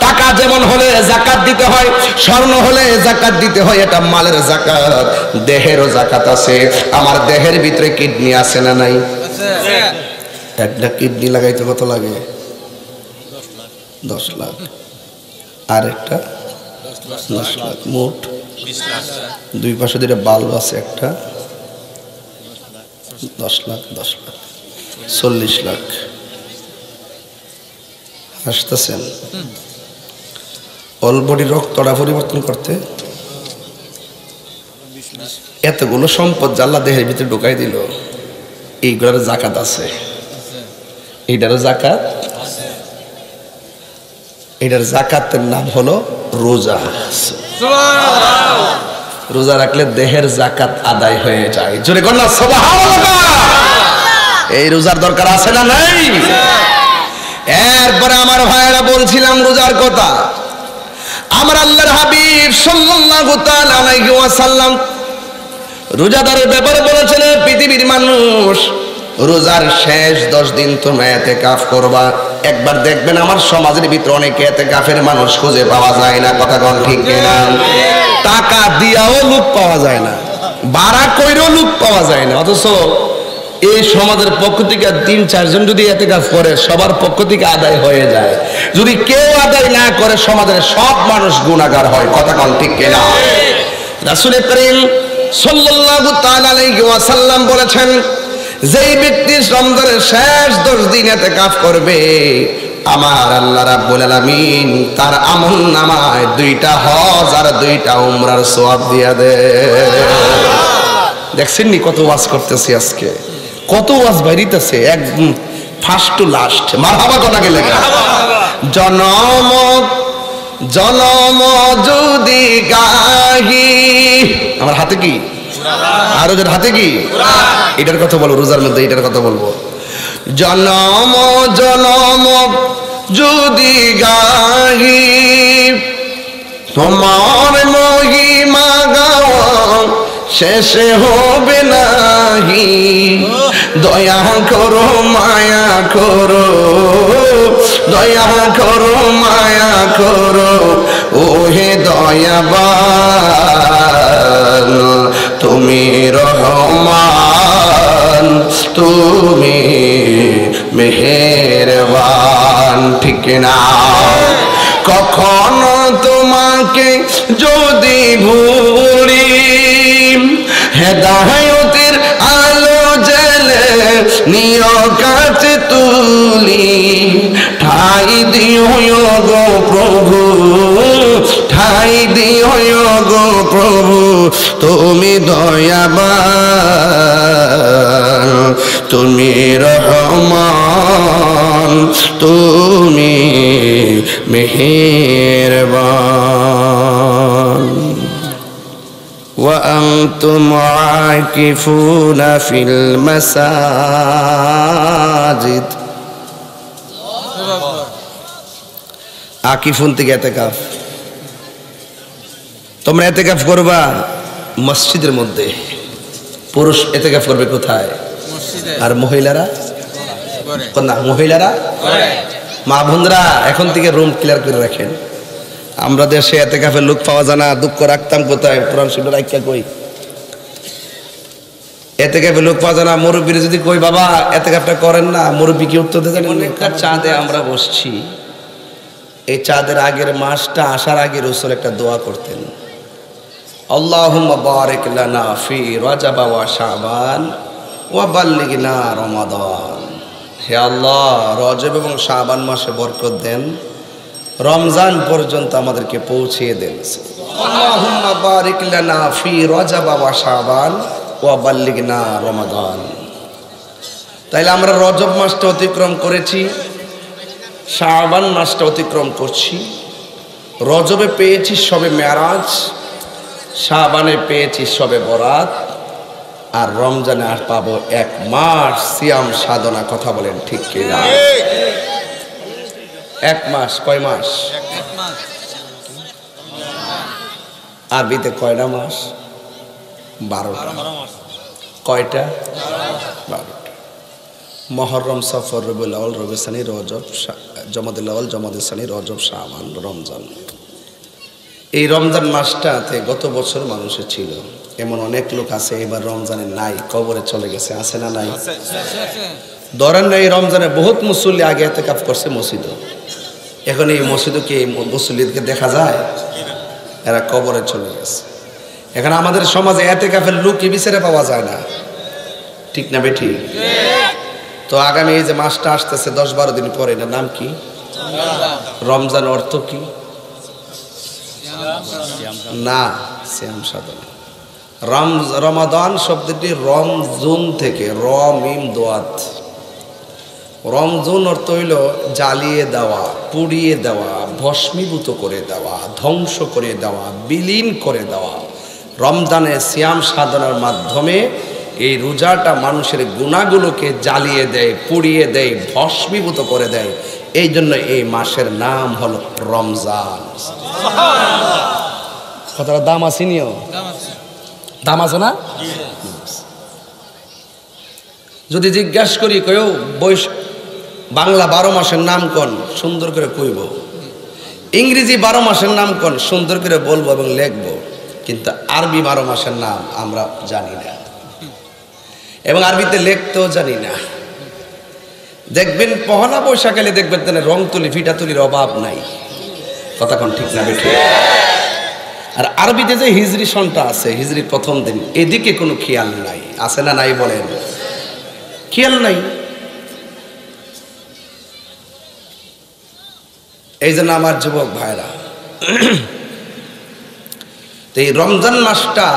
টাকা যেমন হলে যাকাত দিতে হয়, স্বর্ণ হলে যাকাত দিতে হয়, এটা মালের যাকাত, দেহেরও যাকাত আছে। আমার দেহের ভিতরে কিডনি আছে না নাই? একটা কিডনি লাগাইতে কত লাগে? 10 লাখ। আর একটা 10 লাখ, মোট 2 পাশে দুইটা বাল্ব আছে, একটা 10 লাখ, 10 লাখ 40 লাখ। হাসতেছেন? অল বডি রক্তটা পরিবর্তন করতে এতগুলো সম্পদ আল্লাহ দেহের ভিতরে ঢুকাই দিল, এইগুলোর জাকাত আছে, এইটারও জাকাত। এটার যাকাতের নাম হলো রোজা। রোজা রাখলে দেহের যাকাত আদায় হয়ে যায়। জোরে কর না সুবহানাল্লাহ। এই রোজার দরকার আছে না নাই? এরপরে আমার ভাইরা বলছিলাম রোজার কথা। আমার আল্লাহর হাবিব সাল্লাল্লাহু তাআলা আলাইহি ওয়াসাল্লাম রোজাদারের ব্যাপারে বলেছেন, পৃথিবীর মানুষ রোজার শেষ 10 দিন তোমরা ইতিকাফ করবা। একবার দেখবেন আমার সমাজের ভিতরে অনেকে ইতিকাফের মানুষ খুঁজে পাওয়া যায় না। কথা কোন ঠিক কিনা? টাকা দিয়াও লোক পাওয়া যায় না, ভাড়া কইরও লোক পাওয়া যায় না। অথচ এই সমাজের পক্ষ থেকে 3-4 জন যদি ইতিকাফ করে সবার পক্ষ থেকে আদায় হয়ে যায়। যদি কেউ আদায় না করে সমাজের সব মানুষ গুনাহগার হয়। কথা কোন ঠিক কিনা? রাসূল করিম সাল্লাল্লাহু তাআলা আলাইহি ওয়াসাল্লাম বলেছেন, যেই ব্যক্তি রমজানের শেষ 10 দিন ইতিকাফ করবে, আমার আল্লাহ রাব্বুল আলামিন তার আমলনামায় 2টা হজ আর 2টা উমরার সওয়াব দিয়া দেয়। দেখছেন নি কত ওয়াজ করতেছি আজকে, কত ওয়াজ বাইরিতেছে একদম ফার্স্ট টু লাস্ট। মারহাবা কথা গেলে জনম জনম যদি গাহি, আমার হাতে কি আর ওদের হাতে কি? এটার কথা বলবো রোজার মধ্যে, এটার কথা বলবো। জনম জনম যদি গাহি তোমার মহিমা গাওয়া শেষে হবে নাহি। দয়া করো মায়া করো, দয়া করো মায়া করো, ওহে দয়াবান তুমি রহমান, তুমি মেহেরবান। ঠিক না? কখনো তোমাকে যদি ভুলি, হেদায়েতের আলো জেলে নিয় কাছে তুলি। ঠাই দিও গো প্রভু, ঠাই দিও গো প্রভু, তুমি দয়াবান, তুমি রহমান, তুমি মেহেরবান। وأنتم عاكفون في المساجد। আকিফুন থেকে ইতিকাফ, তোমরা ইতিকাফ করবা মসজিদের মধ্যে। পুরুষ ইতিকাফ করবে কোথায়? আর মহিলারা না, মহিলারা মা বোনরা এখন থেকে রুম ক্লিয়ার করে রাখেন। আমরা দেশে ইতিকাফের লোক পাওয়া যায় না, দুঃখ রাখতাম কোথায়? কোরআন শরীফে রাখিয়া কই ইতিকাফের লোক পাওয়া যায় না। মুরব্বীর যদি কই বাবা ইতিকাফটা করেন না, মুরব্বী কি উত্তর দেন? অনেকটা চাঁদে আমরা বসছি। এই চাঁদের আগের মাসটা আসার আগে রাসূল একটা দোয়া করতেন, আল্লাহুম্মা বারিক লানা ফি রজব ওয়া শাবান ওয়া বাল্লিগনা রমাদান। হে আল্লাহ, রজব এবং শাবান মাসে বরকত দেন, রমজান পর্যন্ত আমাদেরকে পৌঁছিয়ে দেন। আল্লাহুম্মা বারিক লানা ফি রজব ওয়া শাবান ওয়া বাল্লিগনা রমাদান। তাইলে আমরা রজব মাসটা অতিক্রম করেছি, শাবান মাসটা অতিক্রম করছি। রজবে পেয়েছি শবে মেরাজ, শাবানে পেয়েছি শবে বরাত, আর রমজানে আর পাবো 1 মাস সিয়াম সাধনা। কথা বলেন ঠিক কিনা? 1 মাস। কয় মাস? আরবিতে কয়টা মাস? 12টা। কয়টা? 12টা। মুহররম, সফর, রবিউল আউয়াল, রবিউল সানি, রজব, জমাদুল আউয়াল, জমাদুল সানি, রজব, শাবান, রমজান। এই রমজান মাসটাতে গত বছর মানুষের ছিল। এমন অনেক লোক আছে এবার রমজানে নাই, কবরে চলে গেছে। আছে না নাই? ধরেন না, এই রমজানে বহুত মুসল্লি আগে ইতিকাফ করছে মসজিদে, এখন এই মসজিদে কি মুসল্লিদেরকে দেখা যায়? এরা কবরে চলে গেছে। এখন আমাদের সমাজে ইতিকাফের লোকই বিচারে পাওয়া যায় না। ঠিক না বেঠিক? তো আগামী এই যে মাসটা আসতেছে 10-12 দিন পরে, এটার নাম কি? রমজান। অর্থ কি? না, সিয়াম সাধনা। রমাদান শব্দটি রমজুন থেকে, র মিম দোয়াত, রমজান অর্থ হইল জ্বালিয়ে দেওয়া, পুড়িয়ে দেওয়া, ভস্মীভূত করে দেওয়া, ধ্বংস করে দেওয়া, বিলীন করে দেওয়া। রমজানে সিয়াম সাধনার মাধ্যমে এই রোজাটা মানুষের গুনাহগুলোকে জ্বালিয়ে দেয়, পুড়িয়ে দেয়, ভস্মীভূত করে দেয়। এই জন্য এই মাসের নাম হলো রমজান। কথাটা দাম আছে নিও, দাম আছে না? যদি জিজ্ঞাসা করি কেউ বাংলা 12 মাসের নাম কোন, সুন্দর করে কইব। ইংরেজি 12 মাসের নাম কোন, সুন্দর করে বলবো এবং লিখবো। কিন্তু আরবি 12 মাসের নাম আমরা জানি না, এবং আরবিতে লিখতেও জানি না। দেখবেন পহেলা বৈশাখ এলে দেখবেন রং তুলি, ফিটা তুলির অভাব নাই। কথা কোন ঠিক না বেঠিক? আর আরবিতে যে হিজরি সনটা আছে, হিজরির প্রথম দিন, এদিকে কোনো খেয়াল নাই। আছে না নাই বলেন? খেয়াল নাই। এই জন্য আমার যুবক ভাইরা, এই রমজান মাসটা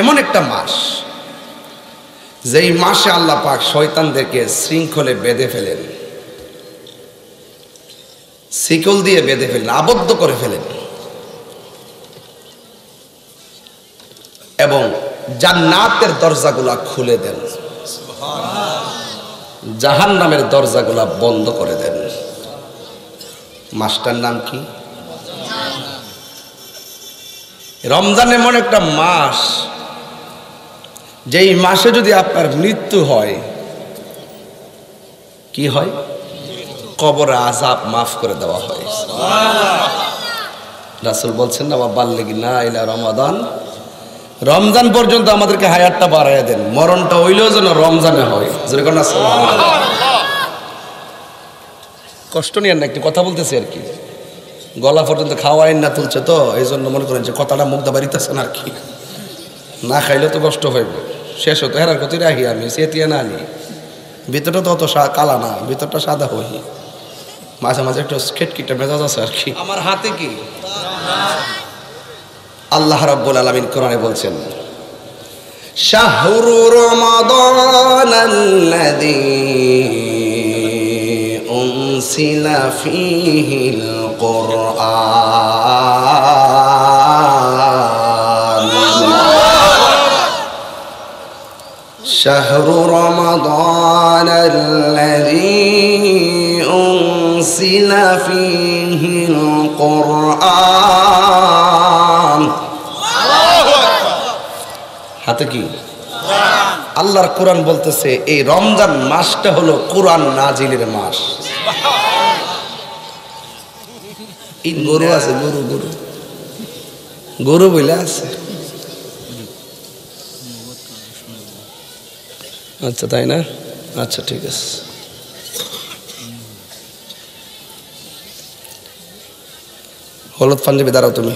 এমন একটা মাস, যেই মাসে আল্লাহ পাক শয়তানদেরকে শৃঙ্খলে বেঁধে ফেলেন, শিকল দিয়ে বেঁধে ফেলেন, আবদ্ধ করে ফেলেন, এবং জান্নাতের দরজাগুলা খুলে দেন, জাহান্নামের দরজাগুলা বন্ধ করে দেন। মাসটার নাম কি? রমজান এমন একটা মাস, যেই মাসে যদি আপনার মৃত্যু হয়, কি হয়? কবরে আযাব মাফ করে দেওয়া হয়। রাসূল বলছেন না, বাল্লিগি না ইলা রমাদান, রমজান পর্যন্ত আমাদেরকে হায়াতটা বাড়াইয়া দেন, মরণটা হইলেও যেন রমজানে হয়। যেরকম না, কষ্ট নিয়ে না, একটু কথা বলতেছি আর কি। গলা পর্যন্ত খাওয়াই না তুলছে, তো এই জন্য মনে করেন যে কথাটা মুখ দা বাড়িতেছে না আর কি। না খাইলে তো কষ্ট হইব, শেষ হতো হেরার কত রাখি আমি সেতিয়া না আনি। ভিতরটা তো অত কালা না, ভিতরটা সাদা হই, মাঝে মাঝে একটু খেটকিটা মেজাজ আছে আর কি। আমার হাতে কি? আল্লাহ রাব্বুল আলামিন কোরআনে বলছেন, শাহরু রমাদানাল্লাযী উনসিলা ফীহিল কুরআন, শাহরু রমাদানাল্লাযী উনসিলা ফীহিল কুরআন। হাতে কি? আল্লাহর কোরআন বলতেছে এই রমজান মাসটা হলো কোরআন নাজিলের মাস। এই গরু আছে, গরু গরু গরু বলে আছে। আচ্ছা তাই না? আচ্ছা ঠিক আছে। হলুদ পাঞ্জাবি দাঁড়াও তুমি।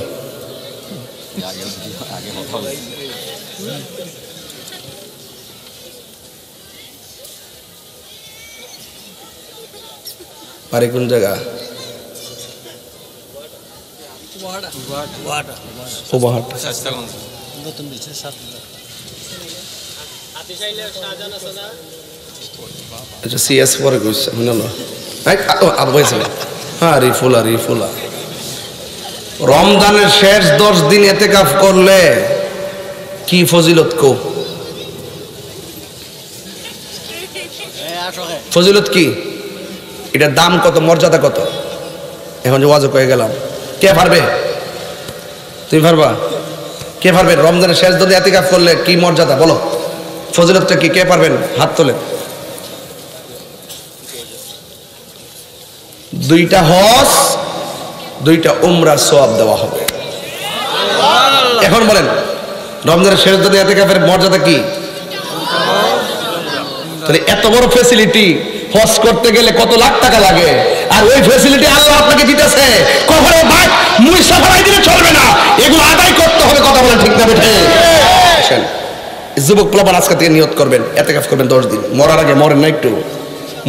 বাড়ি কোন জায়গা? সিএস পরে কইছে হ্যাঁ, রিফুলা রিফুলা। রমজানের শেষ 10 দিন ইতিকাফ করলে কি ফজিলত কো? ফজিলত কি? এটার দাম কত, মর্যাদা কত? এখন যে ওয়াজ কয়ে গেলাম, কে পারবে? তুমি পারবা? কে পারবেন? রমজানের শেষ দিনে ইতিকাফ করলে কি মর্যাদা বলো, ফজিলতটা কি? কে পারবেন? হাত তোলেন। 2টা হজ, 2টা উমরার সওয়াব দেওয়া হবে। এখন বলেন রমজানের শেষ দিনে ইতিকাফের মর্যাদা কি? তাহলে এত বড় ফ্যাসিলিটি হজ করতে গেলে কত লাখ টাকা লাগে, আর ওই ফ্যাসিলিটি আল্লাহ আপনাকে দিতেছে। কখনো ভাই মুইসা ফেলাই দিলে চলবে না, এগুলো আদায় করতে হবে। কথা বলেন ঠিক না বেঠে? যুবক প্লাবন আজকে থেকে নিয়ত করবেন, ইতিকাফ করবেন 10 দিন। মরার আগে মরেন না, একটু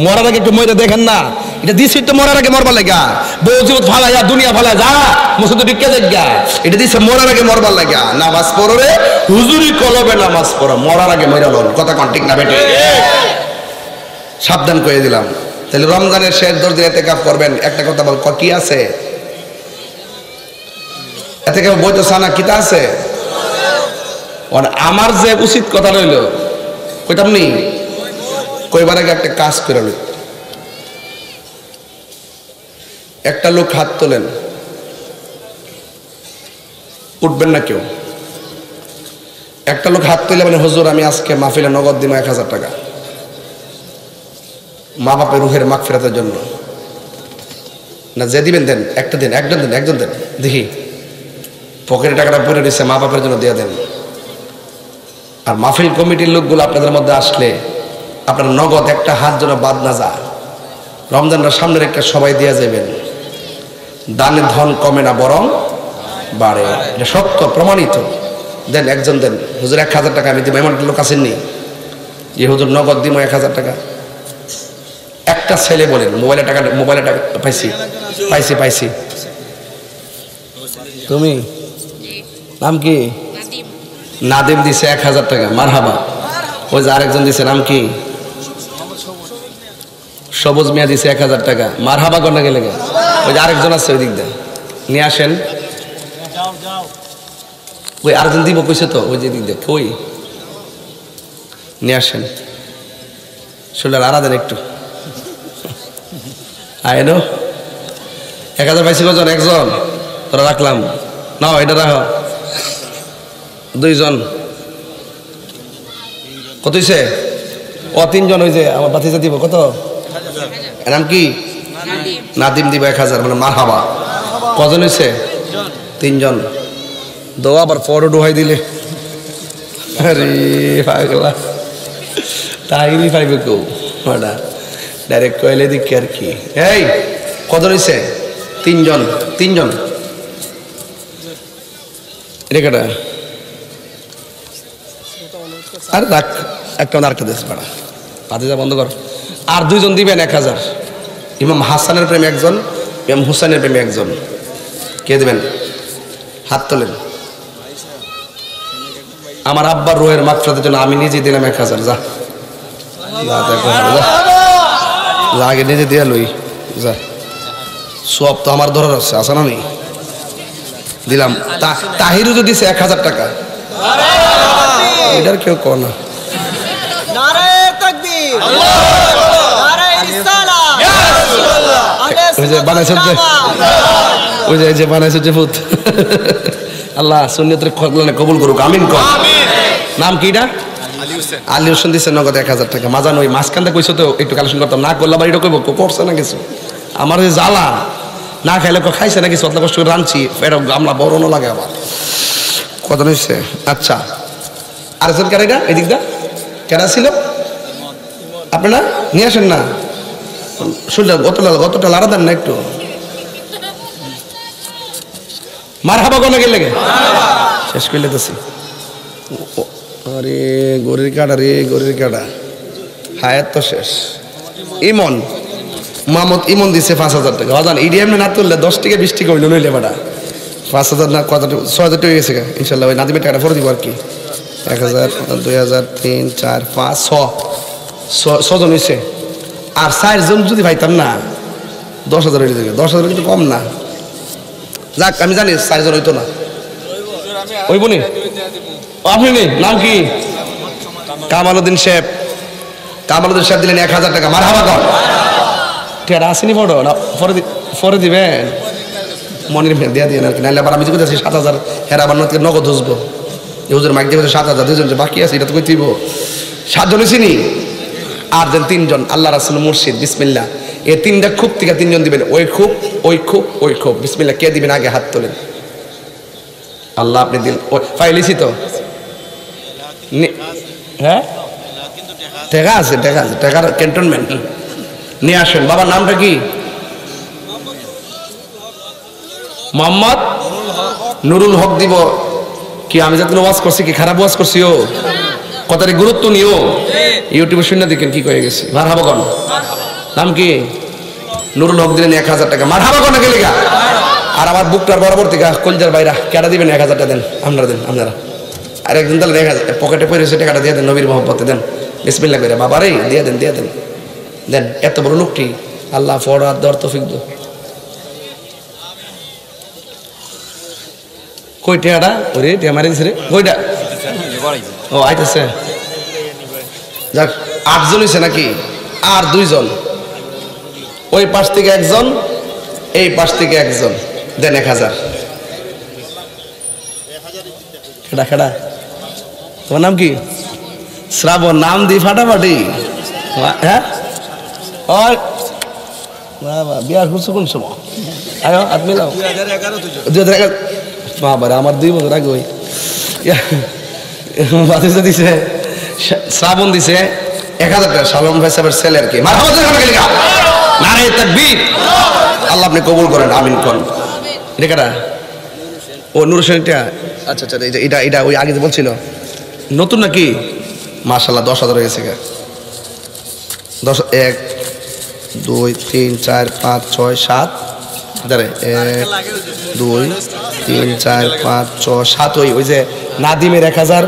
মরার আগে একটু মরে দেখেন না। এটা দিছি তো মরার আগে মরবার লাগা, বউ জীবত ফালা যা, দুনিয়া ফালা যা, মসজিদে ঢুকে দেখা। এটা দিছে মরার আগে মরবার লাগা। নামাজ পড়বে, হুজুরি কলবে নামাজ পড়া, মরার আগে মরে লন। কথা কোন ঠিক না বেঠে? সাবধান করে দিলাম। তাহলে রমজানের শেষ 10 দিন ইতিকাফ করবেন। একটা কথা বল, কি আছে এতে? কেউ বইতে সানা কিতা আছে? আমার যে উচিত কথা রইল কইতাম নি, কইবার আগে একটা কাজ করে লই। একটা লোক হাত তোলেন, উঠবেন না কেউ। একটা লোক হাত তুলে মানে, হুজুর আমি আজকে মাহফিলে নগদ দিব 1000 টাকা মা বাপের রুহের মাগফিরাতের জন্য। না যে দিবেন দেন, একটা দিন, একজন দেন, দেখি পকেটে টাকাটা পরে দিচ্ছে, মা বাপের জন্য দিয়ে দেন। আর মাহফিল কমিটির লোকগুলো আপনাদের মধ্যে আসলে আপনার নগদ একটা হাত যেন বাদ না যায়। রমজানটা সামনের একটা সবাই দিয়ে যাবেন। দানে ধন কমে না, বরং বাড়ে, এটা সত্য প্রমাণিত। দেন, একজন দেন। হুজুর 1000 টাকা আমি দিব, এমন লোক আসেননি যে হুজুর নগদ দিব 1000 টাকা? একটা ছেলে বলেন, মোবাইলে টাকা পাইছি। তুমি নাম কি? নাদিম দিছে 1000 টাকা, মারহাবা। ওই যে আরেকজন দিছে, নাম কি? সবুজ মিয়া দিছে 1000 টাকা, মারহাবা করনা গেলে। ওই যে আরেকজন আছে ওই দিক দিয়ে, নিয়ে আসেন। ওই আরেকজন দিব কইছে তো, ওই যে দিক দিয়ে, ওই নিয়ে আসেন। শোল্ডার আড়া দেন একটু। আইনো 1000 পাইছি কজন? একজন। তোরা রাখলাম, নাও এটা রাখো। 2 জন। কত হইছে? 3 জন। ওই যে আমার বাতিজা দিব কত? নাম কি? নাদিম দিব 1000, মানে মারহাবা। কজন হইছে? 3 জন। দোয়া আবার ফটো ডুহাই দিলে, আরে পাগলা, তাইনি পাইবে কেউ ওটা ডাইরেক্ট কইলে দিকে আর কি। এই কজন হইছে? 3 জন। 3 জন। এটা কেটা? আরে রাখ, একটা আরেকটা দেশ পাড়া, বাতিজা বন্ধ কর। আর 2 জন দিবেন 1000। ইমাম হাসানের প্রেমে একজন, ইমাম হুসাইনের প্রেমে একজন। কে দিবেন? হাত তোলেন। আমার আব্বার রুহের মাগফিরাতের জন্য আমি নিজে দিলাম 1000। যা আগে নিজে দিয়ে লই, যা। সব তো আমার ধরার আছে, আসা না নেই? দিলাম। তাহিরু তো দিছে 1000 টাকা। এটার কেউ কর না। ওই যে বানাইছে, ওই যে বানাইছে যে ভূত। আল্লাহ সুন্নিয়তের কবুল করুক, আমিন কর। নাম কি? এটা আলী হোসেন দিচ্ছে নগদ 1000 টাকা। মাজান ওই মাঝখানটা কইছো তো একটু কালেকশন করতাম, না করলে আবার এটা কইব করছে না কিছু। আমার ওই জ্বালা, না খাইলে খাইছে না কিছু, অত কষ্ট করে রাঁধছি, এটা গামলা বড় লাগে আবার। কত নিচ্ছে? আচ্ছা, আরেকজন কেন? এটা এদিক দা কেনা ছিল আপনারা নিয়ে আসেন না। শুনলে গতটা লাড়া দেন না একটু। মারহাবা কোন গেলে শেষ করলে তো। আরে গরির কাটা রে, গরির কাটা, হায়াত তো শেষ। ইমন মোহাম্মদ ইমন দিছে 5000 টাকা। অজান ইডিএম না তুললে 10 টাকা 20 টাকা হইল, নইলে বাটা 5000 না কত 6000 টাকা গেছে ইনশাল্লাহ। ওই নাদিমের টাকাটা ফেরত দিব আর কি। 1000, 2000, 3, 4, 5, 6 জন হয়েছে। আর 4 জন যদি পাইতাম না 10,000 হয়ে যাবে। 10,000 কিন্তু কম না। যাক, আমি জানি 4 জন হইতো না। ওই বনি আপনি নেই, নাম কি? কামালউদ্দিন সাহেব। কামালউদ্দিন সাহেব দিলেন 1000 টাকা। মারহাবা কর। ঠিক আছে, আসেনি ফটো না? পরে দিবেন। মনির দিয়ে দিয়ে আর কি, নাহলে আবার আমি যে কোথায় 7000 হেরা আবার নগদ ধুসবো। হুজুর মাইক দিয়ে 7000, 2 জন বাকি আছে, এটা তো কই দিব। 7 জন চিনি, আর দেন 3 জন। আল্লাহ রাসূল মুর্শিদ বিসমিল্লাহ। এই 3টা খুব থেকে 3 জন দিবেন। ওই খুব, ওই খুব, ওই খুব। বিসমিল্লাহ। কে দিবেন? আগে হাত তোলেন। আল্লাহ আপনি দিল। ফাইলিছি তো? হ্যাঁ, টাকা আছে, টাকা আছে, টাকার ক্যান্টনমেন্ট নিয়ে আসেন। বাবার নামটা কি? মোহাম্মদ নুরুল হক দিব। কি আমি যাতে ওয়াজ করছি কি খারাপ ওয়াজ করছি? ও কথাটি গুরুত্ব নিও। ইউটিউবে শুনে দেখেন কি কয়ে গেছি। মারহাবা কোন? নাম কি? নুরুল হক দিলেন 1000 টাকা। মারহাবা কোন গেলে গা। আর আমার বুকটার বরাবর থেকে কলজার বাইরা কেটা দিবেন? 1000 টাকা দেন। আপনারা দেন, আপনারা। আর একদিন তাহলে 1000 পকেটে পড়েছে, টাকাটা দিয়ে দেন, নবীর মহব্বতে দেন। বিসমিল্লাহ করে বাবা রে দিয়ে দেন, দিয়ে দেন। দেন এত বড় লোকটি আল্লাহ ফরহাদ দেওয়ার তৌফিক দাও। কই টিয়াটা ওরে টিয়া মারি দিছে রে কইটা ও আইতেছে যাক 8 জন হইছে নাকি আর 2 জন ওই পাশ থেকে একজন এই পাশ থেকে একজন দেন 1000 খেড়া খেড়া তোমার নাম কি শ্রাবণ নাম দি ফাটাফাটি হ্যাঁ ওই বাবা বিয়া করছো কোন সময় আয়ো হাত মিলাও 2011 বাবা আমার 2 বছর আগে ওই বাতিসা দিছে শ্রাবণ দিছে 1000 টাকা সালম ভাই সাহেবের ছেলের কি নারে তাকবীর আল্লাহ আপনি কবুল করেন আমিন কোন এটা কারা ও নূর হোসেনটা আচ্ছা আচ্ছা এটা এটা ওই আগে যে বলছিল নতুন নাকি মাশাআল্লাহ 10,000 হয়ে গেছে 10 1 2 3 4 5 6 7 দাঁড়ে 1 2 3 4 5 6 7 ওই যে নাদিমের 1000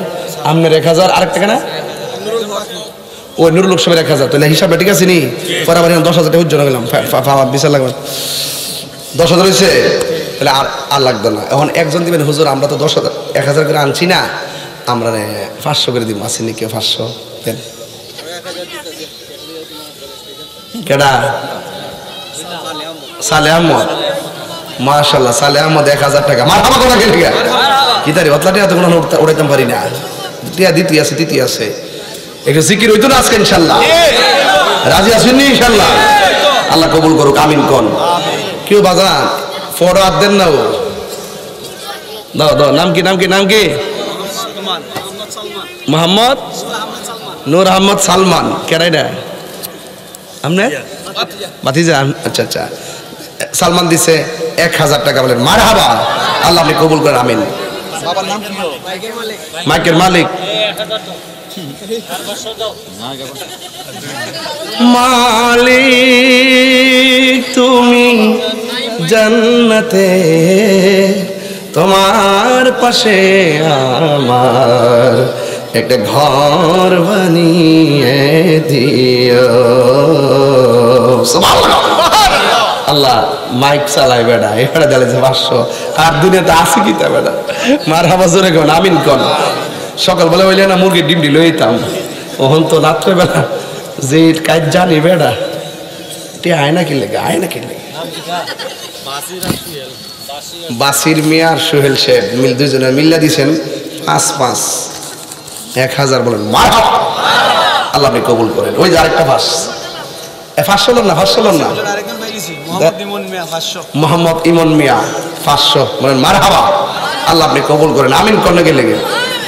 আমনের 1000 আরেকটা কেনা ওই নুরুল লোকসভের 1000 তাহলে হিসাবটা ঠিক আছে নি পরে আবার 10,000 টাকা উজ্জ্বল গেলাম বিশাল লাগবে 10,000 হয়েছে তাহলে আর লাগবে না এখন একজন দিবেন হুজুর আমরা তো 10,000 1000 করে আনছি না আমরা 500 করে দিব আসেনি কেউ 500 দেন কেডা সালে আহমদ মাশাআল্লাহ সালে আহমদ 1000 টাকা মারহাবা কোনা গেল গিয়া কি তারি অতলাটি এত কোনো উড়াইতাম পারি না টিয়া দ্বিতীয় আছে তৃতীয় আছে একটু জিকির হইতো না আজকে ইনশাআল্লাহ রাজি আছেন নি ইনশাআল্লাহ আল্লাহ কবুল করুক আমিন কোন কেউ বাজান ফরহাদ দেন না ও দাও দাও নাম কি নাম কি নাম কি মোহাম্মদ নূর আহমদ সালমান কেরাইডা আমনে ভাতিজা আচ্ছা আচ্ছা সালমান দিছে 1000 টাকা বলেন মারহাবা আল্লাহ আপনি কবুল করেন আমিন বাবার নাম কি মাইকের মালিক মালিক তুমি জান্নাতে তোমার পাশে আমার একটা ঘর বানিয়ে দিও সুবহানাল্লাহ আল্লাহ মাইক চালায় বেড়া এবারে দিলে 500 আর দুনিয়াতে আছে কি তা বেড়া মারহাবা জোরে কোন আমিন কোন সকালবেলা হইলে না মুরগির ডিম দিল হইতাম ওহন তো রাত্রে বেলা যে কাজ জানি বেড়া তে আয়না কিনলে আয়না কিনলে বাসির মিয়া আর সোহেল সাহেব মিল দুইজনের মিল্লা দিছেন 5 1000 বলেন মারহাবা আল্লাহ আপনি কবুল করেন ওই যে আরেকটা 500 না 500 না মোহাম্মদ ইমন মিয়া 500 বলেন মারহাবা আল্লাহ আপনি কবুল করেন আমিন করলে গেলে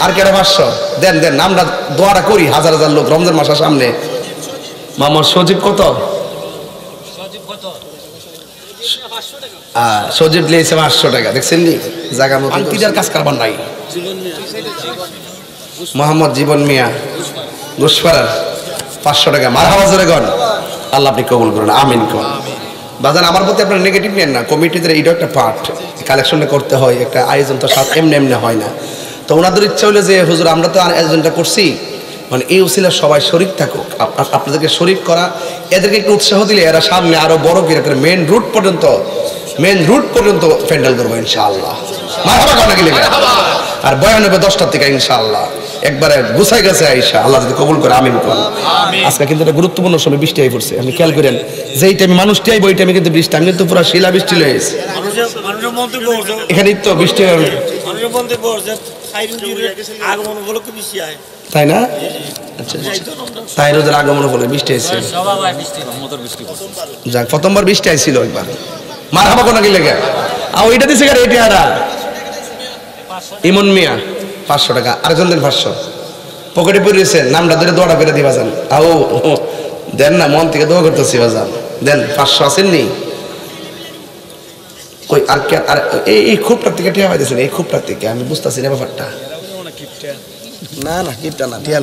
আর কেন 500 দেন দেন আমরা দোয়াটা করি হাজার হাজার লোক রমজান মাসের সামনে মোহাম্মদ সজীব কত সজীব লিয়েছে 500 টাকা দেখছেন নি জায়গা মতো আন্টিদার কাজ কারবার নাই মোহাম্মদ জীবন মিয়া ঘোষপাড়ার 500 টাকা মারহাবা জোরে গন আল্লাহ আপনি কবুল করুন আমিন কোন বাজান আমার প্রতি আপনার নেগেটিভ নেন না কমিটিতে এইটা একটা পার্ট কালেকশনটা করতে হয় একটা আয়োজন তো সাত এমনি এমনি হয় না তো ওনাদের ইচ্ছা হলো যে হুজুর আমরা তো আয়োজনটা করছি মানে এই উসিলা সবাই শরীক থাকুক আপনাদেরকে শরীক করা এদেরকে একটু উৎসাহ দিলে এরা সামনে আরো বড় করে মেন রুট পর্যন্ত প্যান্ডেল করবো ইনশাআল্লাহ মারহাবা কোন গেলে আর বয়ান হবে 10টার থেকে ইনশাআল্লাহ একবারে গুছাই গেছে আইসা আল্লাহ যদি কবুল করে আমিন কোন আজকে কিন্তু একটা গুরুত্বপূর্ণ সময় বৃষ্টি আই পড়ছে আপনি খেয়াল করেন যেই টাইমে মানুষটি আইব ওই টাইমে কিন্তু বৃষ্টি আমি কিন্তু পুরো শিলা বৃষ্টি লয়েছে এখানে তো বৃষ্টি তাই না আচ্ছা তাই রোদের আগমন বলে বৃষ্টি আইছে যাক প্রথমবার বৃষ্টি আইছিল একবার মারহাবা কোন গেলে আর ওইটা দিছে গাড়ি এটা আর ইমন মিয়া 500 টাকা আরেকজন দেন 500 পকেটে পড়েছে নামটা ধরে দোয়া করে দিবা যান আও দেন না মন থেকে দোয়া করতেছি বাজান দেন 500 আছেন নি কই আর কি আর এই খুবটা থেকে টিয়া পাইতেছেন এই খুবটা থেকে আমি বুঝতাছি না ব্যাপারটা না না কিপটা না টিয়া